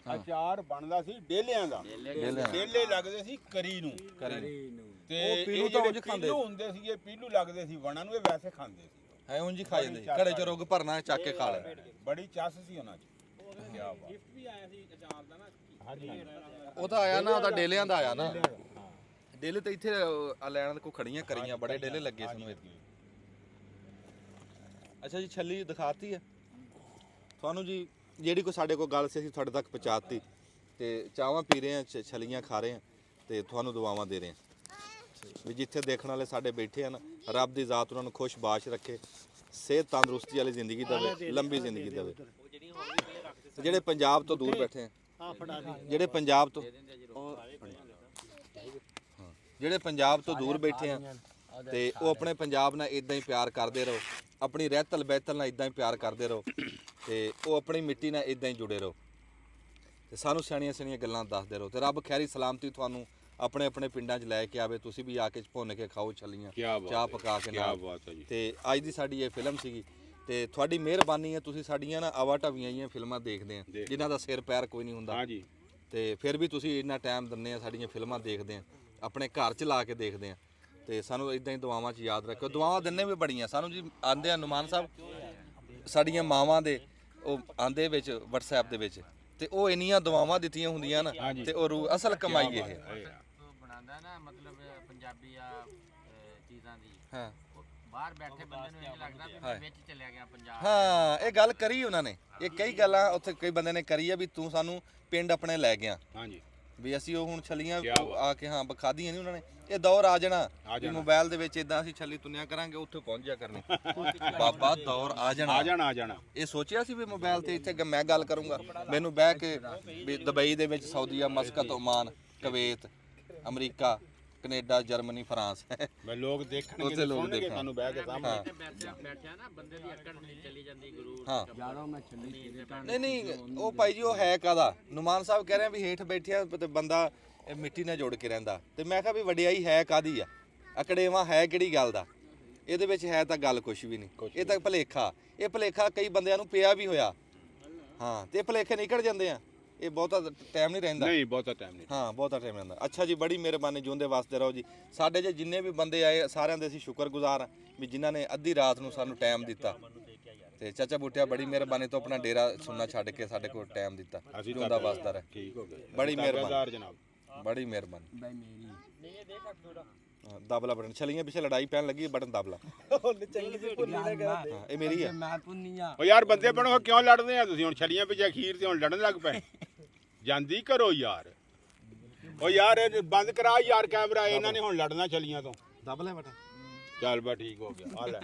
ਅਚਾਰ ਬਣਦਾ ਸੀ ਡੇਲਿਆਂ ਦਾ ਡੇਲਿਆਂ। ਡੇਲੇ ਲੱਗਦੇ ਸੀ ਕਰੀ ਨੂੰ ਤੇ ਉਹ ਪੀਲੂ ਇਹ ਤਾਂ ਜਿਹੜੇ ਉਂਝ ਖਾਂਦੇ ਪੀਲੂ ਹੁੰਦੇ ਸੀ ਇਹ ਪੀਲੂ ਲੱਗਦੇ ਸੀ ਵਣਾ ਨੂੰ ਇਹ ਵੈਸੇ ਖਾਂਦੇ ਸੀ ਹੈ ਉਂਝ ਹੀ ਖਾ ਜਾਂਦੇ ਸੀ ਘੜੇ 'ਚ ਰੁੱਗ ਭਰਨਾ ਚੱਕ ਕੇ ਖਾ ਲੈਣਾ ਬੜੀ ਚੱਸ ਸੀ ਉਹਨਾਂ 'ਚ ਕੀ ਬਾਤ ਗਿਫਟ ਵੀ ਆਇਆ ਸੀ ਅਚਾਰ ਦਾ ਨਾ ਹਾਂਜੀ ਉਹ ਤਾਂ ਆਇਆ ਨਾ ਉਹਦਾ ਡੇਲਿਆਂ ਦਾ ਆਇਆ ਨਾ ਡੇਲੇ ਤੇ ਇੱਥੇ ਲੈਣ ਕੋ ਖੜੀਆਂ ਕਰੀਆਂ ਬੜੇ ਡੇਲੇ ਲੱਗੇ ਸਾਨੂੰ ਇੱਥੇ ਅੱਛਾ ਜੀ ਛੱਲੀ ਦਿਖਾਤੀ ਹੈ ਤੁਹਾਨੂੰ ਜੀ ਜਿਹੜੀ ਕੋਈ ਸਾਡੇ ਕੋਲ ਗੱਲ ਸੀ ਅਸੀਂ ਤੁਹਾਡੇ ਤੱਕ ਪਹੁੰਚਾਤੀ ਤੇ ਚਾਹਾਂ ਪੀ ਰਹੇ ਹਾਂ ਛਲੀਆਂ ਖਾ ਰਹੇ ਹਾਂ ਤੇ ਤੁਹਾਨੂੰ ਦੁਆਵਾਂ ਦੇ ਰਹੇ ਹਾਂ ਵੀ ਜਿੱਥੇ ਦੇਖਣ ਵਾਲੇ ਸਾਡੇ ਬੈਠੇ ਹਨ ਰੱਬ ਦੀ ਜ਼ਾਤ ਉਹਨਾਂ ਨੂੰ ਖੁਸ਼-ਬਾਸ਼ ਰੱਖੇ ਸਿਹਤ ਤੰਦਰੁਸਤੀ ਵਾਲੀ ਜ਼ਿੰਦਗੀ ਦੇਵੇ ਲੰਬੀ ਜ਼ਿੰਦਗੀ ਦੇਵੇ ਤੇ ਜਿਹੜੇ ਪੰਜਾਬ ਤੋਂ ਦੂਰ ਬੈਠੇ ਆ ਜਿਹੜੇ ਪੰਜਾਬ ਤੋਂ ਜਿਹੜੇ ਪੰਜਾਬ ਤੋਂ ਦੂਰ ਬੈਠੇ ਆ ਤੇ ਉਹ ਆਪਣੇ ਪੰਜਾਬ ਨਾਲ ਇਦਾਂ ਹੀ ਪਿਆਰ ਕਰਦੇ ਰਹੋ ਆਪਣੀ ਰਹਿਤਲ ਬਹਿਤਲ ਨਾਲ ਇਦਾਂ ਹੀ ਪਿਆਰ ਕਰਦੇ ਰਹੋ ਤੇ ਉਹ ਆਪਣੀ ਮਿੱਟੀ ਨਾਲ ਇਦਾਂ ਹੀ ਜੁੜੇ ਰਹੋ ਤੇ ਸਾਨੂੰ ਸਿਆਣੀਆਂ ਗੱਲਾਂ ਦੱਸਦੇ ਰਹੋ ਤੇ ਰੱਬ ਖੈਰੀ ਸਲਾਮਤੀ ਤੁਹਾਨੂੰ ਆਪਣੇ ਆਪਣੇ ਪਿੰਡਾਂ 'ਚ ਲੈ ਕੇ ਆਵੇ ਤੁਸੀਂ ਵੀ ਆ ਕੇ ਭੁੰਨ ਕੇ ਖਾਓ ਛੱਲੀਆਂ ਚਾਹ ਪਕਾ ਕੇ ਨਾਲ ਤੇ ਅੱਜ ਦੀ ਸਾਡੀ ਇਹ ਫਿਲਮ ਸੀਗੀ ਤੇ ਤੁਹਾਡੀ ਮਿਹਰਬਾਨੀ ਹੈ ਤੁਸੀਂ ਸਾਡੀਆਂ ਨਾ ਆਵਾ ਢਾਵੀਆਂ ਜਿਹੀਆਂ ਫਿਲਮਾਂ ਦੇਖਦੇ ਆ ਜਿਨ੍ਹਾਂ ਦਾ ਸਿਰ ਪੈਰ ਕੋਈ ਨਹੀਂ ਹੁੰਦਾ ਹਾਂਜੀ ਤੇ ਫਿਰ ਵੀ ਤੁਸੀਂ ਇੰਨਾ ਟਾਈਮ ਦਿੰਦੇ ਆ ਸਾਡੀਆਂ ਫਿਲਮਾਂ ਦੇਖਦੇ ਆ ਆਪਣੇ ਘਰ 'ਚ ਲਾ ਕੇ ਦੇਖਦੇ ਆ ਤੇ ਸਾਨੂੰ ਇਦਾਂ ਹੀ ਦੁਆਵਾਂ 'ਚ ਯਾਦ ਰੱਖਿਓ ਦੁਆਵਾਂ ਦਿੰਨੇ ਵੀ ਬੜੀਆਂ ਸਾਨੂੰ ਜੀ ਆਂਦੇ ਆ ਨੁਮਾਨ ਸਾਹਿਬ ਸਾਡੀਆਂ ਮਾਵਾਂ ਦੇ ਉਹ ਆਂਦੇ ਵਿੱਚ WhatsApp ਦੇ ਵਿੱਚ ਤੇ ਉਹ ਇੰਨੀਆਂ ਦੁਆਵਾਂ ਦਿੱਤੀਆਂ ਹੁੰਦੀਆਂ ਨਾ ਤੇ ਉਹ ਅਸਲ ਕਮਾਈ ਇਹ ਬਣਾਉਂਦਾ ਨਾ ਮਤਲਬ ਪੰਜਾਬੀ ਆ ਚੀਜ਼ਾਂ ਦੀ ਹਾਂ ਬਾਹਰ ਬੈਠੇ ਬੰਦੇ ਨੂੰ ਇਹ ਲੱਗਦਾ ਵੀ ਮੈਂ ਵਿੱਚ ਚਲਿਆ ਗਿਆ ਪੰਜਾਬ ਹਾਂ ਇਹ ਗੱਲ ਕਰੀ ਉਹਨਾਂ ਨੇ ਇਹ ਕਈ ਗੱਲਾਂ ਉੱਥੇ ਕਈ ਬੰਦੇ ਨੇ ਕਰੀ ਆ ਵੀ ਤੂੰ ਸਾਨੂੰ ਪਿੰਡ ਆਪਣੇ ਲੈ ਗਿਆ ਹਾਂਜੀ ਵੀ ਅਸੀਂ ਉਹ ਹੁਣ ਛੱਲੀਆਂ ਆ ਕੇ ਹਾਂ ਬਖਾਦੀਆਂ ਨਹੀਂ ਉਹਨਾਂ ਨੇ ਇਹ ਦੌਰ ਆ ਜਾਣਾ ਵੀ ਮੋਬਾਈਲ ਦੇ ਵਿੱਚ ਇਦਾਂ ਅਸੀਂ ਛੱਲੀ ਤੁੰਨਿਆ ਕਰਾਂਗੇ ਉੱਥੇ ਪਹੁੰਚ ਜਾ ਕਰਨੀ ਬਾਬਾ ਦੌਰ ਆ ਜਾਣਾ ਇਹ ਸੋਚਿਆ ਸੀ ਵੀ ਮੋਬਾਈਲ ਤੇ ਇੱਥੇ ਮੈਂ ਗੱਲ ਕਰੂੰਗਾ ਮੈਨੂੰ ਬਹਿ ਕੇ ਵੀ ਦੁਬਈ ਦੇ ਵਿੱਚ ਸਾਊਦੀਆ ਮਸਕਤ ਓਮਾਨ ਕੁਵੈਤ ਅਮਰੀਕਾ ਕੈਨੇਡਾ ਜਰਮਨੀ ਫਰਾਂਸ ਮੈਂ ਲੋਕ ਦੇਖਣਗੇ ਉੱਥੇ ਲੋਕ ਸੁਣਨਗੇ ਦੇਖਣ ਤੁਹਾਨੂੰ ਬਹਿ ਕੇ ਸਾਹਮਣੇ ਬੈਠਿਆ ਨਾ ਬੰਦੇ ਦੀ ਅੱਕੜ ਨਹੀਂ ਚਲੀ ਜਾਂਦੀ ਗੁਰੂ ਹਾਂ ਨਹੀਂ ਉਹ ਭਾਈ ਜੀ ਉਹ ਹੈ ਕਾਦਾ ਨੁਮਾਨ ਸਾਹਿਬ ਕਹਿ ਰਹੇ ਆ ਵੀ ਹੇਠ ਬੈਠਿਆ ਤੇ ਬੰਦਾ ਮਿੱਟੀ ਨਾਲ ਜੁੜ ਕੇ ਰਹਿੰਦਾ ਤੇ ਮੈਂ ਕਿਹਾ ਵੀ ਵਡਿਆਈ ਹੈ ਕਾਦੀ ਆ ਅਕੜੇਵਾ ਹੈ ਕਿਹੜੀ ਗੱਲ ਦਾ ਇਹਦੇ ਵਿੱਚ ਹੈ ਤਾਂ ਗੱਲ ਕੁਝ ਵੀ ਨਹੀਂ ਇਹ ਤਾਂ ਭਲੇਖਾ ਇਹ ਭਲੇਖਾ ਕਈ ਬੰਦਿਆਂ ਨੂੰ ਪਿਆ ਵੀ ਹੋਇਆ ਹਾਂ ਤੇ ਭਲੇਖੇ ਨਿਕਲ ਜਾਂਦੇ ਆ ਇਹ ਬਹੁਤਾ ਟਾਈਮ ਨਹੀਂ ਰਹਿੰਦਾ ਨਹੀਂ ਬਹੁਤਾ ਟਾਈਮ ਨਹੀਂ ਹਾਂ ਬਹੁਤਾ ਟਾਈਮ ਰਹਿੰਦਾ ਅੱਛਾ ਜੀ ਬੜੀ ਮਿਹਰਬਾਨੀ ਜਿਉਂਦੇ ਵਾਸਤੇ ਰਹੋ ਜੀ ਸਾਡੇ ਜੇ ਜਿੰਨੇ ਵੀ ਬੰਦੇ ਆਏ ਸਾਰਿਆਂ ਦੇ ਅਸੀਂ ਸ਼ੁਕਰਗੁਜ਼ਾਰ ਹਾਂ ਵੀ ਜਿਨ੍ਹਾਂ ਨੇ ਅੱਧੀ ਰਾਤ ਨੂੰ ਸਾਨੂੰ ਟਾਈਮ ਦਿੱਤਾ ਤੇ ਚਾਚਾ ਬੂਟਿਆ ਬੜੀ ਮਿਹਰਬਾਨੀ ਤੋਂ ਆਪਣਾ ਡੇਰਾ ਸੁਣਨਾ ਛੱਡ ਕੇ ਸਾਡੇ ਕੋਲ ਟਾਈਮ ਦਿੱਤਾ ਜਿਉਂਦਾ ਵਾਸਤਾ ਰਹਿ ਠੀਕ ਹੋ ਗਿਆ ਬੜੀ ਮਿਹਰਬਾਨੀ ਜਨਾਬ ਬੜੀ ਮਿਹਰਬਾਨੀ ਦਬਲਾ ਬਟਨ ਛਲੀਆਂ ਪਿੱਛੇ ਲੜਾਈ ਪੈਣ ਲੱਗੀ ਬਟਨ ਦਬਲਾ ਇਹ ਮੇਰੀ ਹੈ ਓ ਯਾਰ ਬੰਦੇ ਬਣੋ ਕਿਉਂ ਲੜਦੇ ਆ ਤੁਸੀਂ ਹੁਣ ਛਲੀਆਂ ਪਿੱਛੇ ਅਖੀਰ ਤੇ ਹੁਣ ਲੜਨ ਲੱਗ ਪਏ ਜਾਂਦੀ ਕਰੋ ਯਾਰ ਓ ਯਾਰ ਇਹ ਬੰਦ ਕਰਾ ਯਾਰ ਕੈਮਰਾ ਇਹਨਾਂ ਨੇ ਹੁਣ ਲੜਨਾ ਛਲੀਆਂ ਤੋਂ ਦਬਲਾ ਬਟਨ ਚੱਲ ਬਾ ਠੀਕ ਹੋ ਗਿਆ ਆ ਲੈ